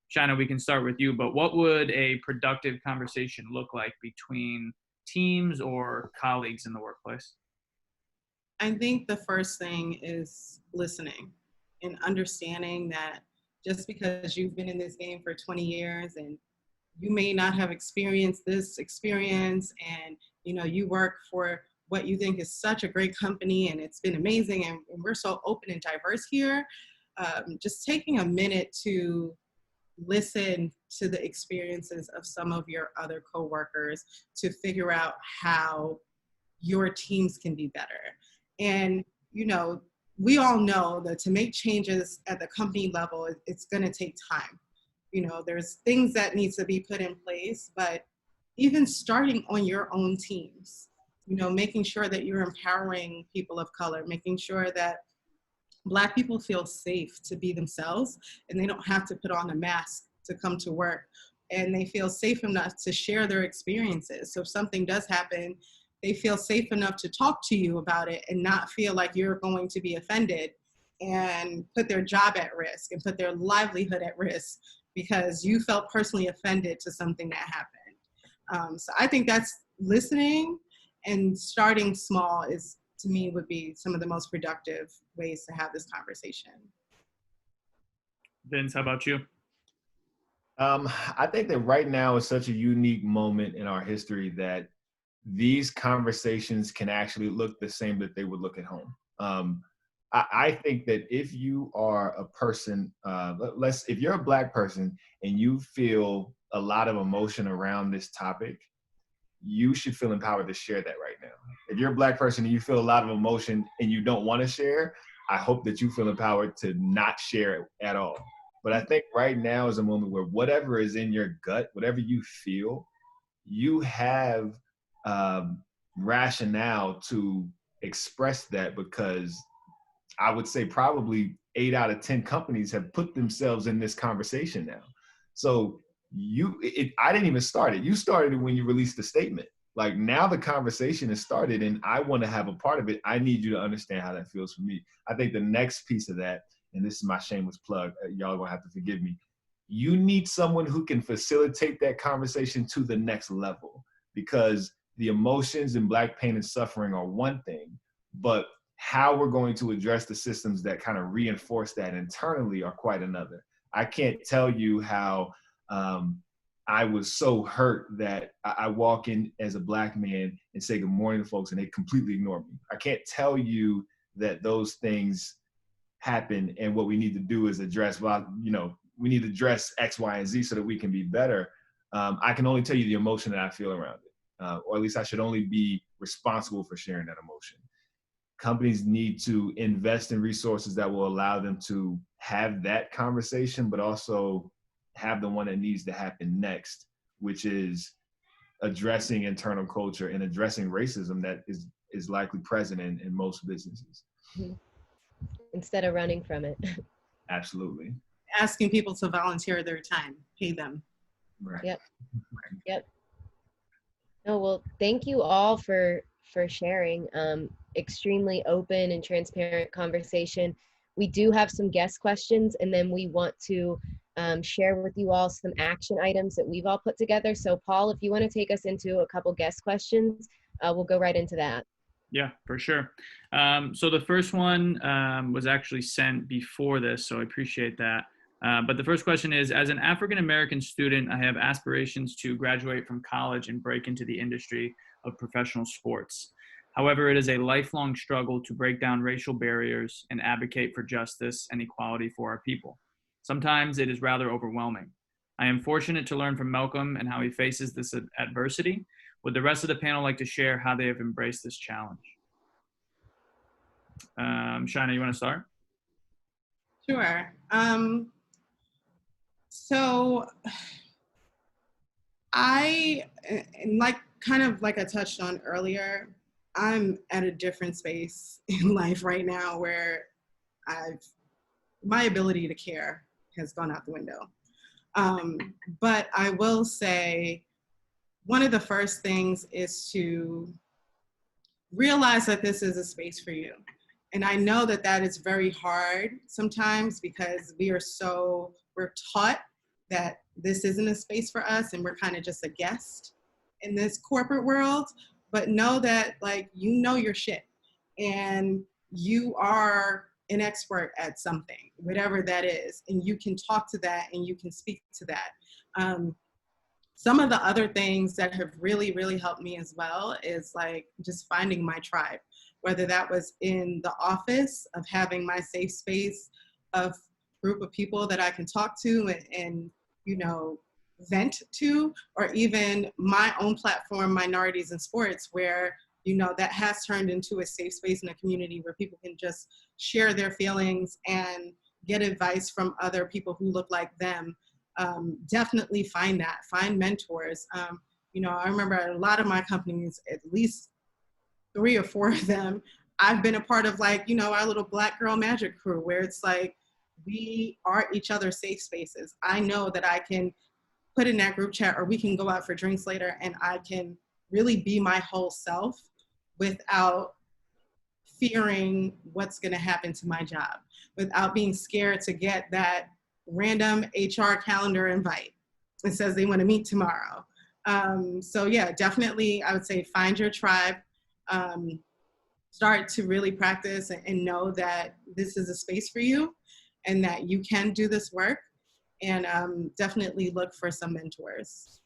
China, we can start with you. But what would a productive conversation look like between teams or colleagues in the workplace? I think the first thing is listening and understanding that just because you've been in this game for 20 years and you may not have experienced this experience and, you work for what you think is such a great company and it's been amazing and we're so open and diverse here, just taking a minute to listen to the experiences of some of your other coworkers to figure out how your teams can be better. And, we all know that to make changes at the company level, it's going to take time. There's things that needs to be put in place, but even starting on your own teams, making sure that you're empowering people of color, making sure that Black people feel safe to be themselves and they don't have to put on a mask to come to work, and they feel safe enough to share their experiences. So if something does happen, they feel safe enough to talk to you about it and not feel like you're going to be offended and put their job at risk and put their livelihood at risk because you felt personally offended to something that happened. So I think that's listening and starting small is, to me, would be some of the most productive ways to have this conversation. Vince, how about you? I think that right now is such a unique moment in our history that these conversations can actually look the same that they would look at home. I think that if you are a person, if you're a Black person and you feel a lot of emotion around this topic, you should feel empowered to share that right now. If you're a Black person and you feel a lot of emotion and you don't want to share, I hope that you feel empowered to not share it at all. But I think right now is a moment where whatever is in your gut, whatever you feel, you have rationale to express that, because I would say probably 8 out of 10 companies have put themselves in this conversation now. So I didn't even start it. You started it when you released the statement. Like, now the conversation has started and I want to have a part of it. I need you to understand how that feels for me. I think the next piece of that, and this is my shameless plug, y'all gonna have to forgive me. You need someone who can facilitate that conversation to the next level, because the emotions and Black pain and suffering are one thing, but how we're going to address the systems that kind of reinforce that internally are quite another. I can't tell you how I was so hurt that I walk in as a Black man and say good morning to folks and they completely ignore me. I can't tell you that those things happen and what we need to do is address, well, you know, we need to address X, Y, and Z so that we can be better. I can only tell you the emotion that I feel around it, or at least I should only be responsible for sharing that emotion. Companies need to invest in resources that will allow them to have that conversation, but also have the one that needs to happen next, which is addressing internal culture and addressing racism that is likely present in most businesses. Instead of running from it. Absolutely. Asking people to volunteer their time, pay them. Right. Yep. Yep. No, well, thank you all for sharing. Extremely open and transparent conversation. We do have some guest questions, and then we want to share with you all some action items that we've all put together. So Paul, if you want to take us into a couple guest questions, we'll go right into that. Yeah, for sure. So the first one was actually sent before this, so I appreciate that. But the first question is, as an African-American student, I have aspirations to graduate from college and break into the industry of professional sports. However, it is a lifelong struggle to break down racial barriers and advocate for justice and equality for our people. Sometimes it is rather overwhelming. I am fortunate to learn from Malcolm and how he faces this adversity. Would the rest of the panel like to share how they have embraced this challenge? Shaina, you want to start? Sure. So I, and like kind of like I touched on earlier, I'm at a different space in life right now where my ability to care has gone out the window. But I will say, one of the first things is to realize that this is a space for you. And I know that that is very hard sometimes because we're taught that this isn't a space for us and we're kind of just a guest in this corporate world. But know that, like, you know your shit and you are an expert at something, whatever that is, and you can talk to that and you can speak to that. Some of the other things that have really, really helped me as well is like just finding my tribe, whether that was in the office of having my safe space of group of people that I can talk to and you know, vent to, or even my own platform, Minorities in Sports, where, you know, that has turned into a safe space in a community where people can just share their feelings and get advice from other people who look like them. Definitely find mentors. You know, I remember at a lot of my companies, at least 3 or 4 of them, I've been a part of, like, you know, our little Black Girl Magic crew, where it's like, we are each other's safe spaces. I know that I can put in that group chat, or we can go out for drinks later, and I can really be my whole self without fearing what's gonna happen to my job, without being scared to get that random HR calendar invite that says they wanna meet tomorrow. So yeah, definitely I would say find your tribe, start to really practice and know that this is a space for you and that you can do this work, and definitely look for some mentors.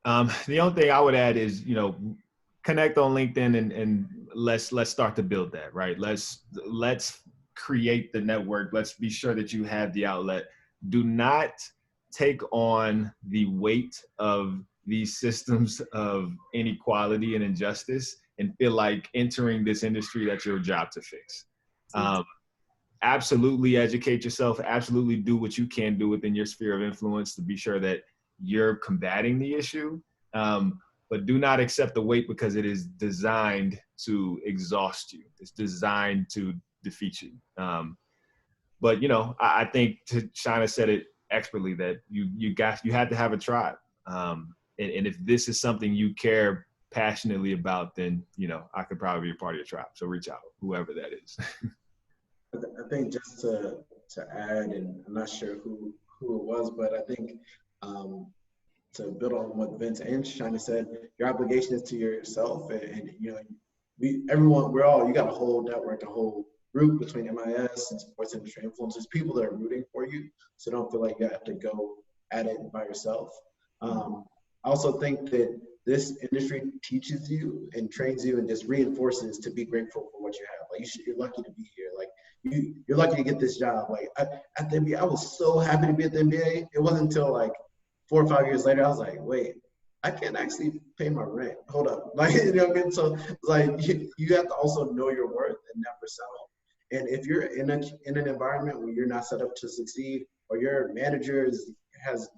The only thing I would add is, you know, connect on LinkedIn and let's start to build that, right? Let's create the network. Let's be sure that you have the outlet. Do not take on the weight of these systems of inequality and injustice and feel like entering this industry, that's your job to fix. Absolutely educate yourself, absolutely do what you can do within your sphere of influence to be sure that you're combating the issue. But do not accept the weight because it is designed to exhaust you. It's designed to defeat you. But, you know, I think Shaina said it expertly that you have to have a tribe. And if this is something you care passionately about, then, you know, I could probably be a part of your tribe. So reach out, whoever that is. I think just to add, and I'm not sure who it was, but I think to build on what Vince and Shina said, your obligation is to yourself, and you know, you got a whole network, a whole group between MIS and sports industry influencers, people that are rooting for you, so don't feel like you have to go at it by yourself. I also think that this industry teaches you and trains you and just reinforces to be grateful for what you have. Like you're lucky to be here. Like you're lucky to get this job. Like at the NBA, I was so happy to be at the NBA. It wasn't until like 4 or 5 years later, I was like, wait, I can't actually pay my rent. Hold up. Like, you know what I mean? So like you have to also know your worth and never settle. And if you're in an environment where you're not set up to succeed, or your manager has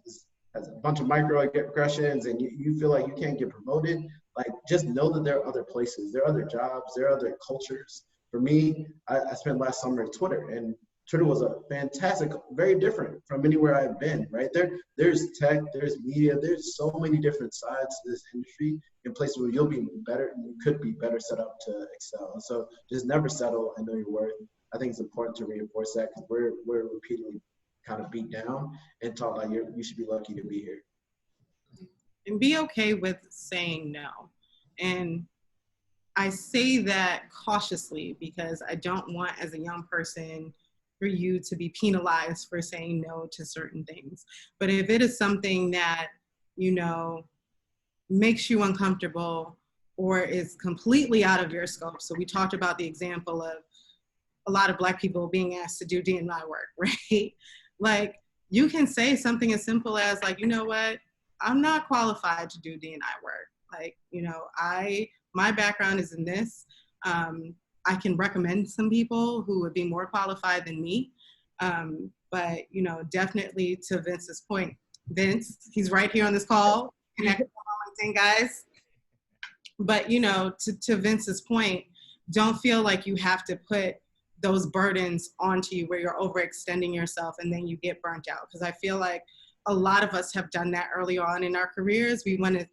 a bunch of microaggressions and you feel like you can't get promoted, like just know that there are other places, there are other jobs, there are other cultures. For me, I spent last summer at Twitter, and Twitter was a fantastic, very different from anywhere I've been, right? There's tech, there's media, there's so many different sides to this industry in places where you'll be better, you could be better set up to excel. And so just never settle and know your worth. I think it's important to reinforce that, because we're repeatedly kind of beat down and taught like you should be lucky to be here. And be okay with saying no. And I say that cautiously because I don't want, as a young person, for you to be penalized for saying no to certain things. But if it is something that, you know, makes you uncomfortable or is completely out of your scope. So we talked about the example of a lot of Black people being asked to do D&I work, right? Like, you can say something as simple as like, you know what, I'm not qualified to do D&I work. Like, you know, my background is in this. I can recommend some people who would be more qualified than me. But, you know, definitely to Vince's point, Vince, he's right here on this call. Connect on LinkedIn, guys. But, you know, to Vince's point, don't feel like you have to put those burdens onto you where you're overextending yourself and then you get burnt out. Because I feel like a lot of us have done that early on in our careers. We want to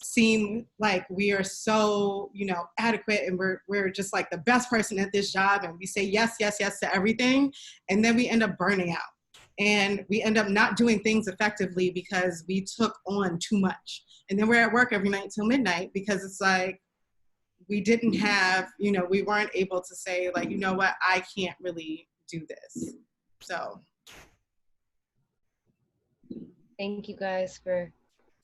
seem like we are so, you know, adequate, and we're just like the best person at this job, and we say yes, yes, yes to everything, and then we end up burning out, and we end up not doing things effectively because we took on too much, and then we're at work every night till midnight because it's like we didn't have, you know, we weren't able to say like, you know what, I can't really do this. So thank you guys for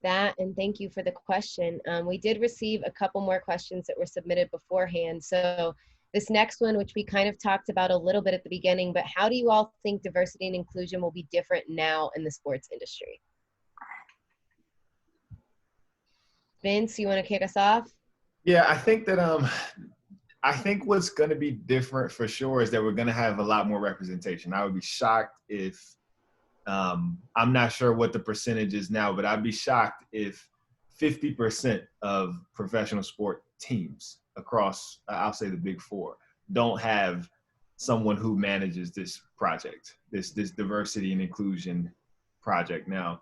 that, and thank you for the question. We did receive a couple more questions that were submitted beforehand. So this next one, which we kind of talked about a little bit at the beginning, but how do you all think diversity and inclusion will be different now in the sports industry? Vince, you want to kick us off? Yeah, I think that I think what's going to be different for sure is that we're going to have a lot more representation. I would be shocked if I'm not sure what the percentage is now, but I'd be shocked if 50% of professional sport teams across, I'll say the big four, don't have someone who manages this project, this diversity and inclusion project. Now,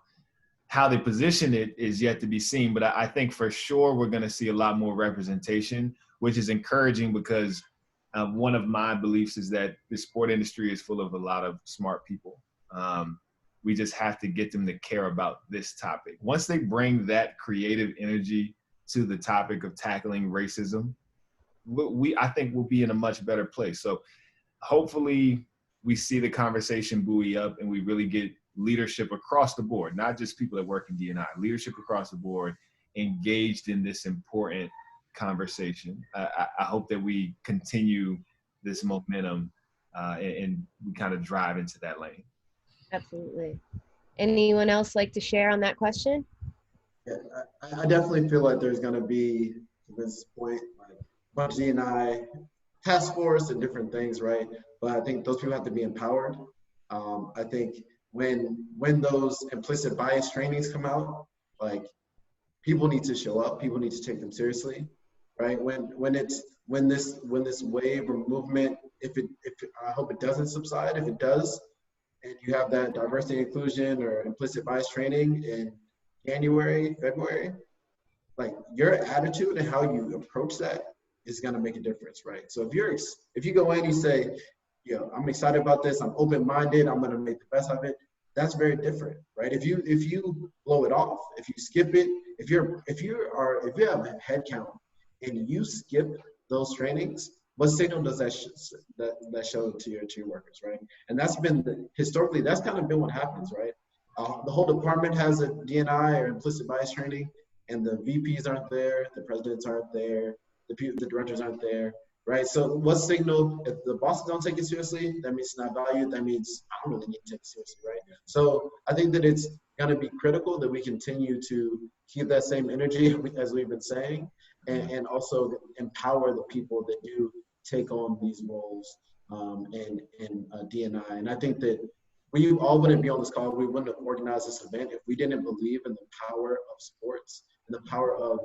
how they position it is yet to be seen, but I think for sure we're going to see a lot more representation, which is encouraging because one of my beliefs is that the sport industry is full of a lot of smart people. We just have to get them to care about this topic. Once they bring that creative energy to the topic of tackling racism, I think we'll be in a much better place. So hopefully we see the conversation buoy up and we really get leadership across the board, not just people that work in D&I, leadership across the board engaged in this important conversation. I hope that we continue this momentum and we kind of drive into that lane. Absolutely. Anyone else like to share on that question? Yeah, I definitely feel like there's going to be, to this point, like a bunch of D&I task force and different things, right? But I think those people have to be empowered. I think when those implicit bias trainings come out, like people need to show up, people need to take them seriously, right? When this wave or movement, if I hope it doesn't subside. If it does, and you have that diversity and inclusion or implicit bias training, and January, February, like your attitude and how you approach that is going to make a difference, right? So if you go in, you say, I'm excited about this, I'm open-minded, I'm going to make the best of it. That's very different, right? If you blow it off, if you skip it, if you have a head count and you skip those trainings, what signal does that show to your workers, right? And that's been historically, that's kind of been what happens, right? The whole department has a DNI or implicit bias training, and the VPs aren't there, the presidents aren't there, the directors aren't there, right? So what signal, if the bosses don't take it seriously, that means it's not valued, that means I don't really need to take it seriously, right? So I think that it's gonna be critical that we continue to keep that same energy as we've been saying, and also empower the people that do take on these roles in DNI. And I think that we all wouldn't be on this call, we wouldn't have organized this event if we didn't believe in the power of sports and the power of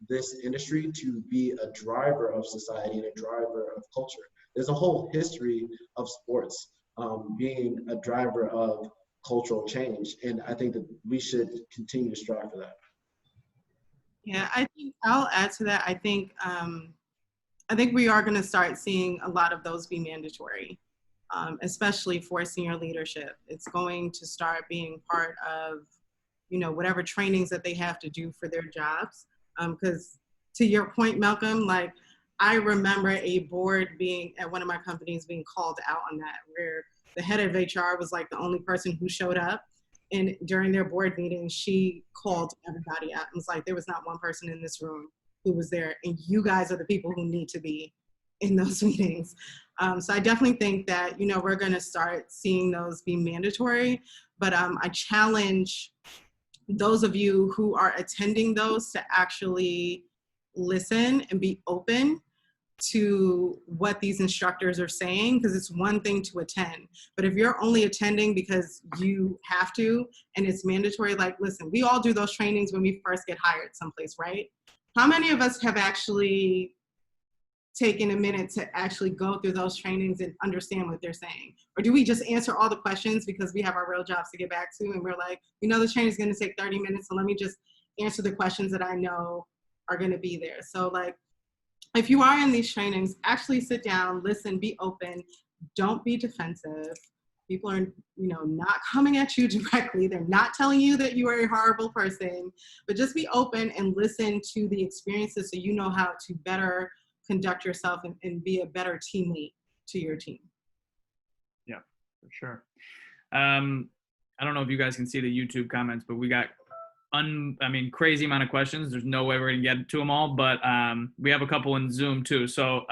this industry to be a driver of society and a driver of culture. There's a whole history of sports being a driver of cultural change. And I think that we should continue to strive for that. Yeah, I think I'll add to that. I think we are going to start seeing a lot of those be mandatory, especially for senior leadership. It's going to start being part of, whatever trainings that they have to do for their jobs. Because to your point, Malcolm, like I remember a board being at one of my companies being called out on that, where the head of HR was like the only person who showed up. And during their board meeting, she called everybody out. It was like, there was not one person in this room who was there. And you guys are the people who need to be in those meetings. So I definitely think that, we're going to start seeing those be mandatory. But I challenge those of you who are attending those to actually listen and be open to what these instructors are saying, because it's one thing to attend, but if you're only attending because you have to and it's mandatory, like, listen, we all do those trainings when we first get hired someplace, right? How many of us have actually taken a minute to actually go through those trainings and understand what they're saying? Or do we just answer all the questions because we have our real jobs to get back to, and we're like, this training is going to take 30 minutes, so let me just answer the questions that I know are going to be there. So like, if you are in these trainings, actually sit down, listen, be open, don't be defensive. People are, not coming at you directly. They're not telling you that you are a horrible person, but just be open and listen to the experiences so you know how to better conduct yourself and be a better teammate to your team. Yeah, for sure. I don't know if you guys can see the YouTube comments, but we got crazy amount of questions. There's no way we're gonna get to them all, but we have a couple in Zoom too. So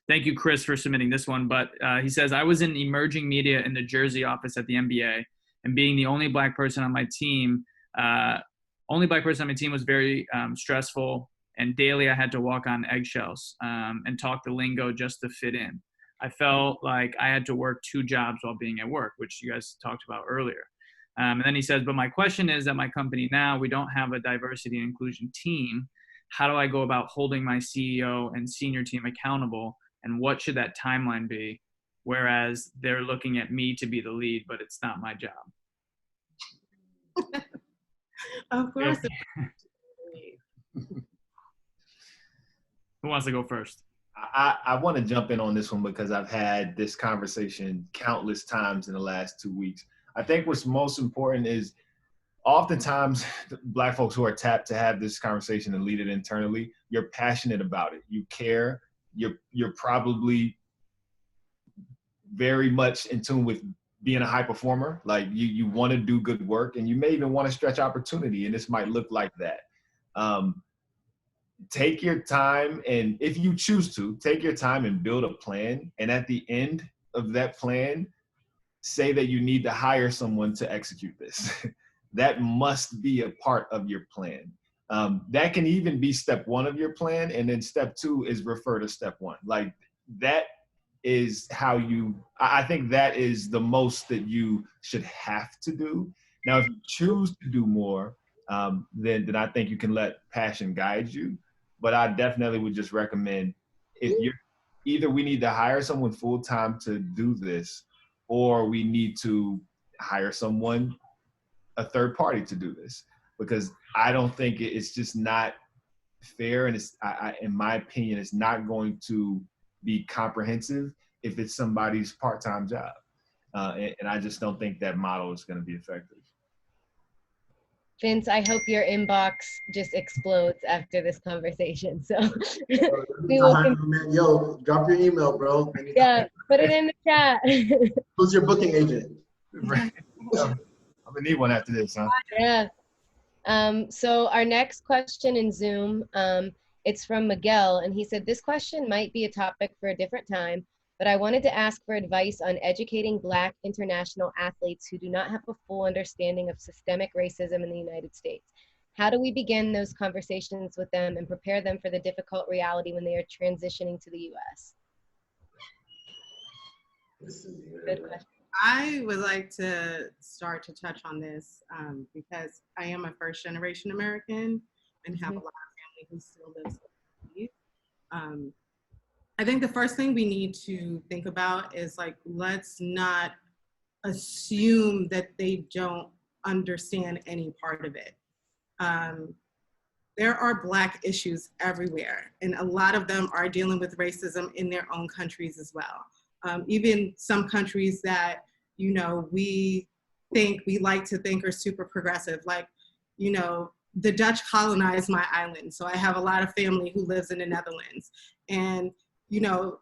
thank you, Chris, for submitting this one. But he says, I was in emerging media in the Jersey office at the NBA, and being the only black person on my team was very stressful. And daily I had to walk on eggshells and talk the lingo just to fit in. I felt like I had to work 2 jobs while being at work, which you guys talked about earlier. And then he says, but my question is, at my company now, we don't have a diversity and inclusion team. How do I go about holding my CEO and senior team accountable? And what should that timeline be? Whereas they're looking at me to be the lead, but it's not my job. Of course. Who wants to go first? I want to jump in on this one because I've had this conversation countless times in the last 2 weeks. I think what's most important is oftentimes Black folks who are tapped to have this conversation and lead it internally, you're passionate about it. You care. You're probably very much in tune with being a high performer. Like you want to do good work, and you may even want to stretch opportunity, and this might look like that. Take your time, and if you choose to, take your time and build a plan. And at the end of that plan, say that you need to hire someone to execute this. That must be a part of your plan. That can even be step 1 of your plan. And then step 2 is refer to step 1. Like that is how I think that is the most that you should have to do. Now, if you choose to do more, then I think you can let passion guide you. But I definitely would just recommend, if you're either we need to hire someone full-time to do this, or we need to hire someone, a third party, to do this. because I don't think it's just not fair, and it's in my opinion, it's not going to be comprehensive if it's somebody's part-time job, and I just don't think that model is going to be effective. Vince, I hope your inbox just explodes after this conversation. So we will. Yo, drop your email, bro. Yeah, put it in the chat. Who's your booking agent? I'm gonna need one after this, huh? Yeah. So our next question in Zoom, it's from Miguel, and he said, this question might be a topic for a different time, but I wanted to ask for advice on educating Black international athletes who do not have a full understanding of systemic racism in the United States. How do we begin those conversations with them and prepare them for the difficult reality when they are transitioning to the US? Good question. I would like to start to touch on this because I am a first generation American and have a lot of family who still lives overseas. I think the first thing we need to think about is like, let's not assume that they don't understand any part of it. There are Black issues everywhere, and a lot of them are dealing with racism in their own countries as well. Even some countries that, you know, we like to think are super progressive, like, you know, the Dutch colonized my island. So I have a lot of family who lives in the Netherlands. And, you know,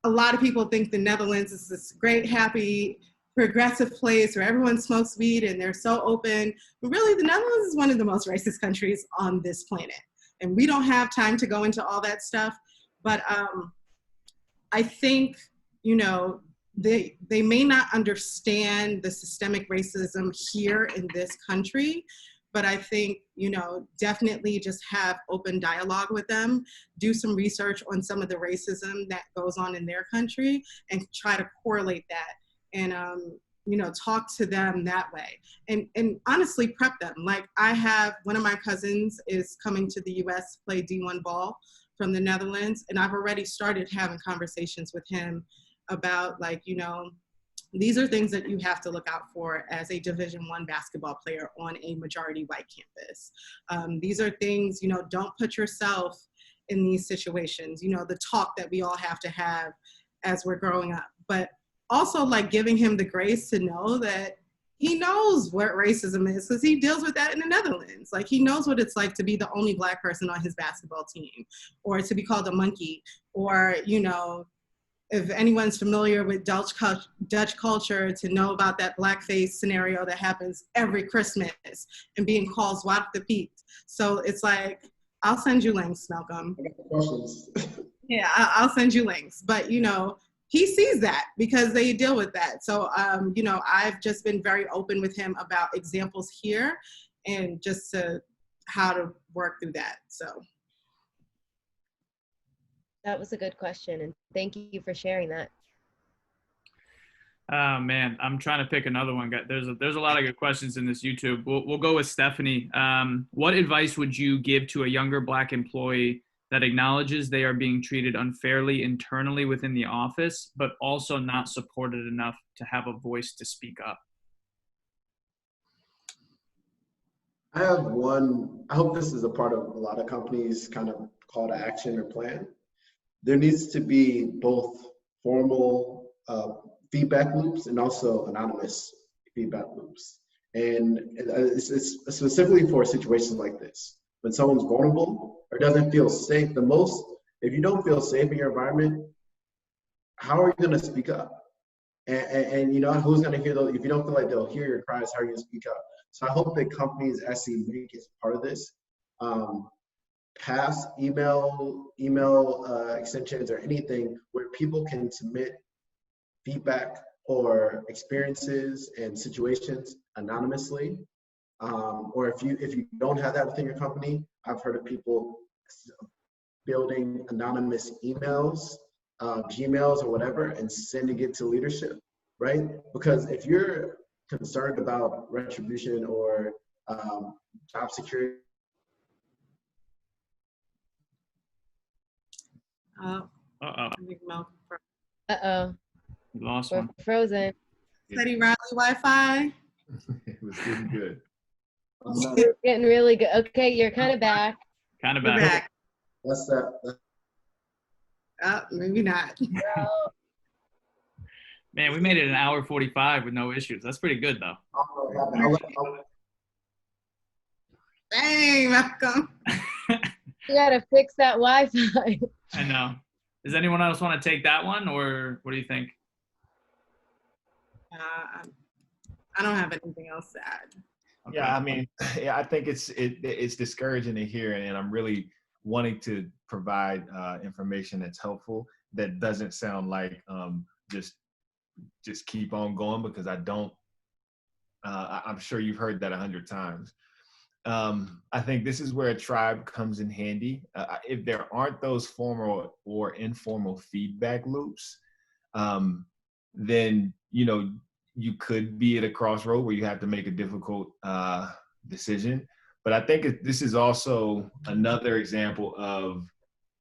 a lot of people think the Netherlands is this great, happy, progressive place where everyone smokes weed and they're so open. But really, the Netherlands is one of the most racist countries on this planet. And we don't have time to go into all that stuff. But I think, you know, they may not understand the systemic racism here in this country, but I think, you know, definitely just have open dialogue with them, do some research on some of the racism that goes on in their country and try to correlate that and, you know, talk to them that way. And honestly, prep them. Like, I have, one of my cousins is coming to the US to play D1 ball from the Netherlands, and I've already started having conversations with him about, like, you know, these are things that you have to look out for as a Division I basketball player on a majority white campus. These are things, you know, don't put yourself in these situations, you know, the talk that we all have to have as we're growing up, but also like giving him the grace to know that he knows what racism is because he deals with that in the Netherlands. Like, he knows what it's like to be the only Black person on his basketball team, or to be called a monkey, or, you know, if anyone's familiar with Dutch culture, to know about that blackface scenario that happens every Christmas and being called Zwarte Piet. So it's like, I'll send you links, Malcolm. Yeah, I'll send you links. But, you know, he sees that because they deal with that. So, you know, I've just been very open with him about examples here and just to how to work through that, so. That was a good question, and thank you for sharing that. Man, I'm trying to pick another one. There's a lot of good questions in this YouTube. We'll go with Stephanie. What advice would you give to a younger Black employee that acknowledges they are being treated unfairly internally within the office, but also not supported enough to have a voice to speak up? I have one. I hope this is a part of a lot of companies' kind of call to action or plan. There needs to be both formal feedback loops and also anonymous feedback loops. And it's specifically for situations like this. When someone's vulnerable or doesn't feel safe, if you don't feel safe in your environment, how are you gonna speak up? And you know, who's gonna hear those? If you don't feel like they'll hear your cries, how are you gonna speak up? So I hope that companies actually make it part of this. Pass email extensions or anything where people can submit feedback or experiences and situations anonymously. Or if you don't have that within your company, I've heard of people building anonymous emails, Gmails or whatever, and sending it to leadership, right? Because if you're concerned about retribution or job security. Uh-oh. We lost We're one. frozen. Steady Riley Wi-Fi. It was getting good. I'm not, You're getting really good. Okay, you're kind of back. Kind of We're bad. back. that's that. Maybe not. Man, we made it an hour 45 with no issues. That's pretty good, though. Dang, Malcolm. You gotta fix that Wi-Fi. I know. Does anyone else want to take that one, or what do you think? I don't have anything else to add. Okay. Yeah, I mean, yeah, I think it's discouraging to hear, and I'm really wanting to provide information that's helpful that doesn't sound like just keep on going, because I don't. I'm sure you've heard that 100 times. I think this is where a tribe comes in handy. If there aren't those formal or informal feedback loops, then you could be at a crossroad where you have to make a difficult decision. But I think this is also another example of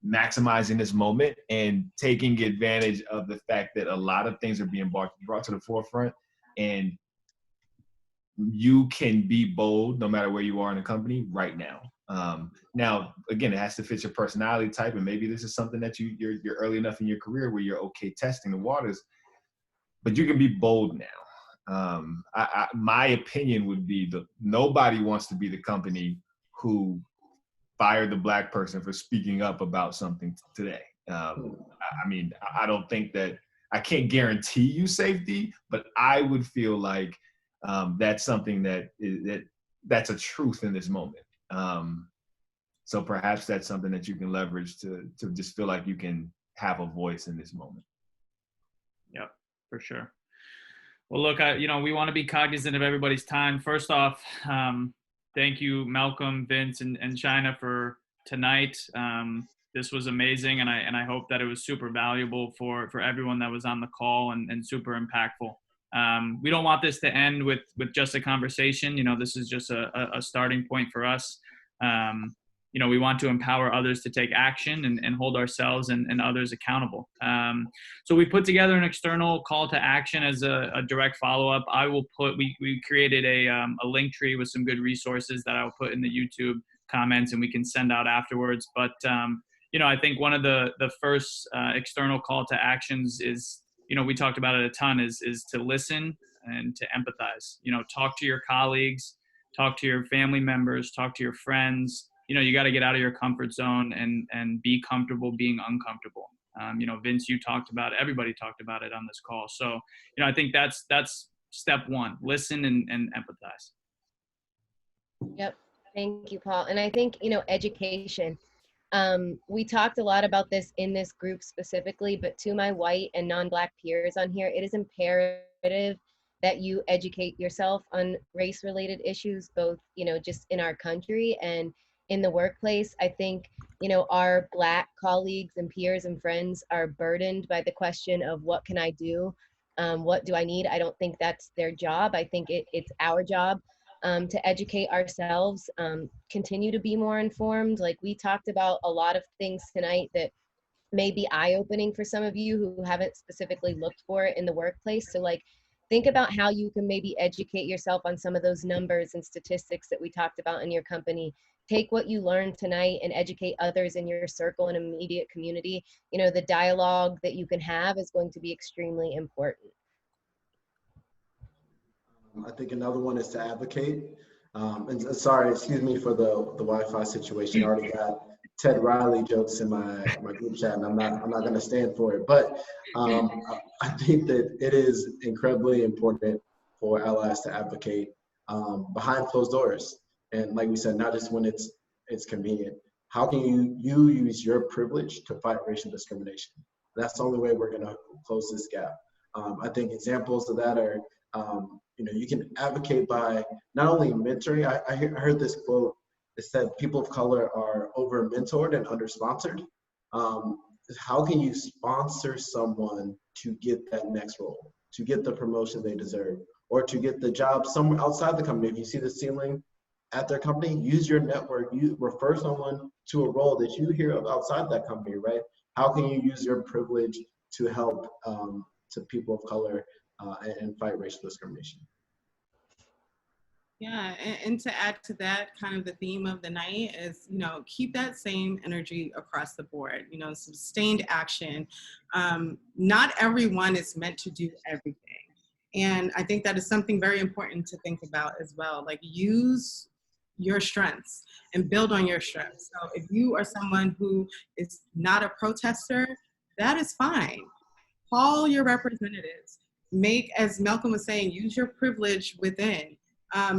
maximizing this moment and taking advantage of the fact that a lot of things are being brought to the forefront, and you can be bold no matter where you are in the company right now. Now, again, it has to fit your personality type, and maybe this is something that you're early enough in your career where you're okay testing the waters, but you can be bold now. My opinion would be that nobody wants to be the company who fired the Black person for speaking up about something today. I mean, I don't think that, I can't guarantee you safety, but I would feel like that's something that's a truth in this moment. So perhaps that's something that you can leverage to just feel like you can have a voice in this moment. Yep, for sure. Well, look, we want to be cognizant of everybody's time. First off, thank you, Malcolm, Vince, and China for tonight. This was amazing, and I hope that it was super valuable for everyone that was on the call and super impactful. We don't want this to end with just a conversation. This is just a starting point for us. We want to empower others to take action and hold ourselves and others accountable. So we put together an external call to action as a direct follow-up. We created a link tree with some good resources that I'll put in the YouTube comments and we can send out afterwards. But, I think one of the first external call to actions is, we talked about it a ton, is to listen and to empathize. Talk to your colleagues, talk to your family members, talk to your friends. You got to get out of your comfort zone and be comfortable being uncomfortable. Vince, you talked about it. Everybody talked about it on this call. So, I think that's step one, listen and empathize. Yep. Thank you, Paul. And I think, education. We talked a lot about this in this group specifically, but to my white and non-Black peers on here, it is imperative that you educate yourself on race-related issues, both, just in our country and in the workplace. I think, our Black colleagues and peers and friends are burdened by the question of what can I do? What do I need? I don't think that's their job. I think it's our job to educate ourselves, continue to be more informed. Like we talked about a lot of things tonight that may be eye-opening for some of you who haven't specifically looked for it in the workplace. So think about how you can maybe educate yourself on some of those numbers and statistics that we talked about in your company. Take what you learned tonight and educate others in your circle and immediate community. The dialogue that you can have is going to be extremely important. I think another one is to advocate. And sorry, excuse me for the Wi-Fi situation. I already got Ted Riley jokes in my group chat, and I'm not going to stand for it. But I think that it is incredibly important for allies to advocate behind closed doors. And like we said, not just when it's convenient. How can you use your privilege to fight racial discrimination? That's the only way we're going to close this gap. I think examples of that are, you can advocate by not only mentoring. I heard this quote. It said people of color are over mentored and under sponsored. How can you sponsor someone to get that next role, to get the promotion they deserve, or to get the job somewhere outside the company? If you see the ceiling at their company, use your network. You refer someone to a role that you hear of outside that company, right? How can you use your privilege to help to people of color and fight racial discrimination? Yeah, and to add to that, kind of the theme of the night is, keep that same energy across the board, sustained action. Not everyone is meant to do everything. And I think that is something very important to think about as well. Like, use your strengths and build on your strengths. So if you are someone who is not a protester, that is fine. Call your representatives. Make, as Malcolm was saying, use your privilege within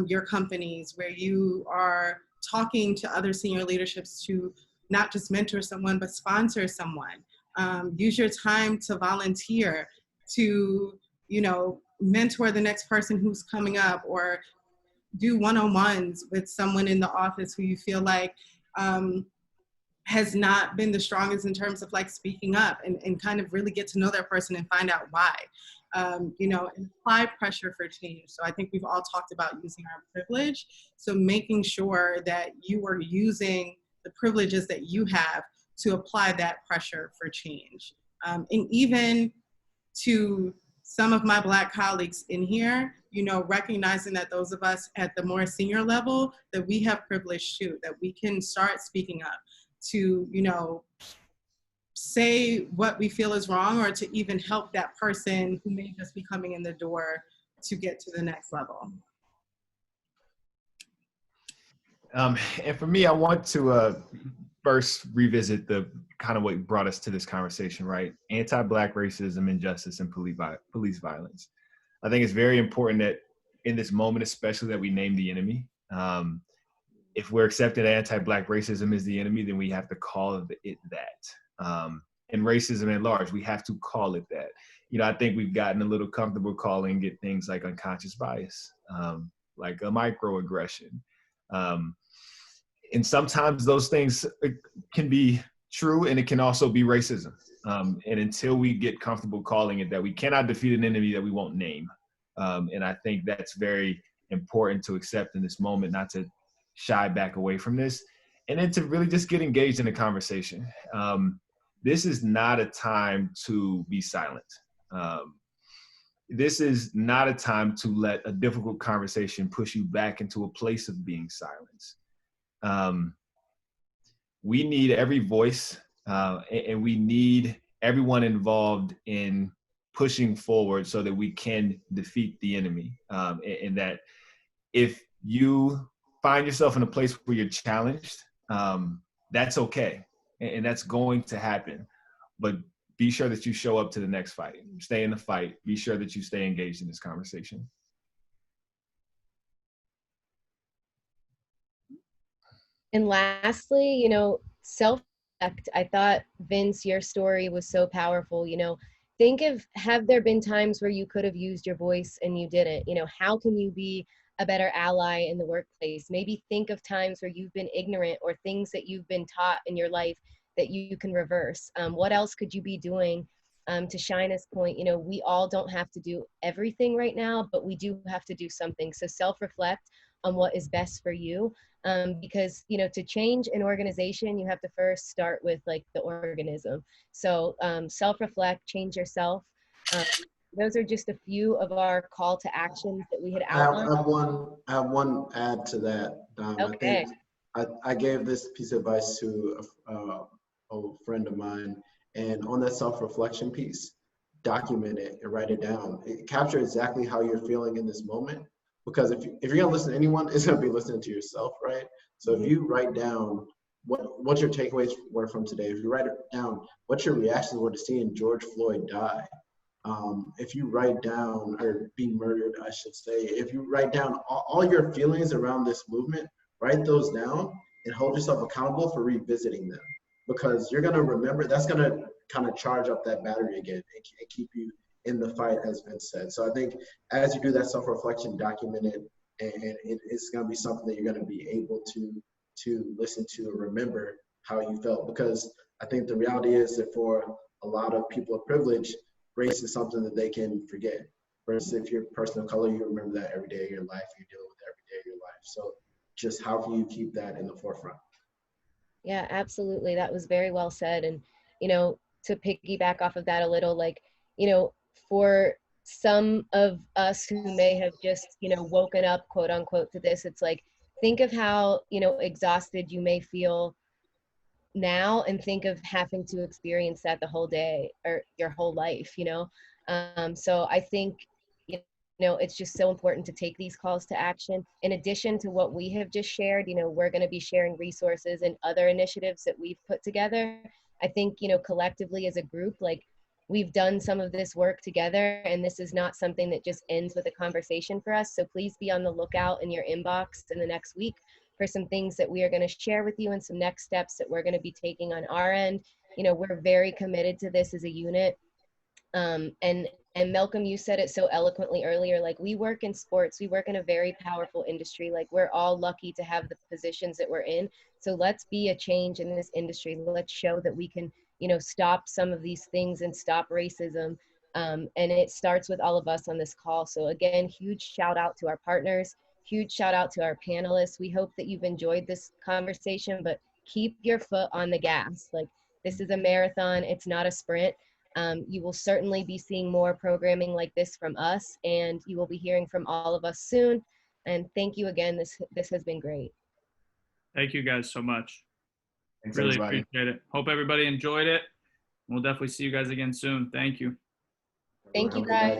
your companies where you are talking to other senior leaderships to not just mentor someone, but sponsor someone. Use your time to volunteer, to, mentor the next person who's coming up, or do one-on-ones with someone in the office who you feel like has not been the strongest in terms of like speaking up, and kind of really get to know that person and find out why. And apply pressure for change. So I think we've all talked about using our privilege. So making sure that you are using the privileges that you have to apply that pressure for change. And even to some of my Black colleagues in here, recognizing that those of us at the more senior level, that we have privilege too, that we can start speaking up to, say what we feel is wrong, or to even help that person who may just be coming in the door to get to the next level. And for me, I want to first revisit the kind of what brought us to this conversation, right? Anti-Black racism, injustice, and police violence. I think it's very important that in this moment, especially, that we name the enemy. If we're accepting anti-Black racism is the enemy, then we have to call it that. And racism at large, we have to call it that. I think we've gotten a little comfortable calling it things like unconscious bias, like a microaggression. And sometimes those things can be true, and it can also be racism. And until we get comfortable calling it that, we cannot defeat an enemy that we won't name. And I think that's very important to accept in this moment, not to shy back away from this, and then to really just get engaged in the conversation. This is not a time to be silent. This is not a time to let a difficult conversation push you back into a place of being silenced. We need every voice, and we need everyone involved in pushing forward so that we can defeat the enemy. And that if you find yourself in a place where you're challenged, that's okay. And that's going to happen. But be sure that you show up to the next fight. Stay in the fight. Be sure that you stay engaged in this conversation. And lastly, self-reflect. I thought, Vince, your story was so powerful. Have there been times where you could have used your voice and you didn't? How can you be a better ally in the workplace? Maybe think of times where you've been ignorant, or things that you've been taught in your life that you can reverse. What else could you be doing? To Shina's point, we all don't have to do everything right now, but we do have to do something. So self-reflect on what is best for you. Because, to change an organization, you have to first start with like the organism. So self-reflect, change yourself. Those are just a few of our call to actions that we had outlined. I have one add to that. Okay. I think I gave this piece of advice to a friend of mine, and on that self-reflection piece, document it and write it down. Capture exactly how you're feeling in this moment, because if you're gonna listen to anyone, it's gonna be listening to yourself, right? So if you write down what your takeaways were from today, if you write it down what your reactions were to seeing George Floyd die, if you write down, or being murdered, I should say, if you write down all your feelings around this movement, write those down and hold yourself accountable for revisiting them, because you're going to remember. That's going to kind of charge up that battery again and keep you in the fight, as Vince said. So I think as you do that self-reflection, document it, and it's going to be something that you're going to be able to listen to and remember how you felt, because I think the reality is that for a lot of people of privilege, race is something that they can forget. Versus if you're a person of color, you remember that every day of your life, you deal with it every day of your life. So just how can you keep that in the forefront? Yeah, absolutely. That was very well said. And, to piggyback off of that a little, like, for some of us who may have just, woken up, quote unquote, to this, it's like, think of how, exhausted you may feel now, and think of having to experience that the whole day or your whole life. So I think, it's just so important to take these calls to action. In addition to what we have just shared, we're going to be sharing resources and other initiatives that we've put together. I think, collectively as a group, like, we've done some of this work together, and this is not something that just ends with a conversation for us. So please be on the lookout in your inbox in the next week for some things that we are going to share with you and some next steps that we're going to be taking on our end. We're very committed to this as a unit. And Malcolm, you said it so eloquently earlier, like, we work in sports, we work in a very powerful industry. Like, we're all lucky to have the positions that we're in. So let's be a change in this industry. Let's show that we can, stop some of these things and stop racism. And it starts with all of us on this call. So again, huge shout out to our partners, huge shout out to our panelists. We hope that you've enjoyed this conversation, but keep your foot on the gas. Like, this is a marathon, it's not a sprint. You will certainly be seeing more programming like this from us, and you will be hearing from all of us soon. And thank you again. This has been great. Thank you guys so much. Thanks, Really everybody. appreciate it. Hope everybody enjoyed it. We'll definitely see you guys again soon. Thank you. Thank you, guys.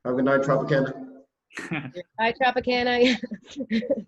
Have a good night, Tropicana. Bye, Tropicana.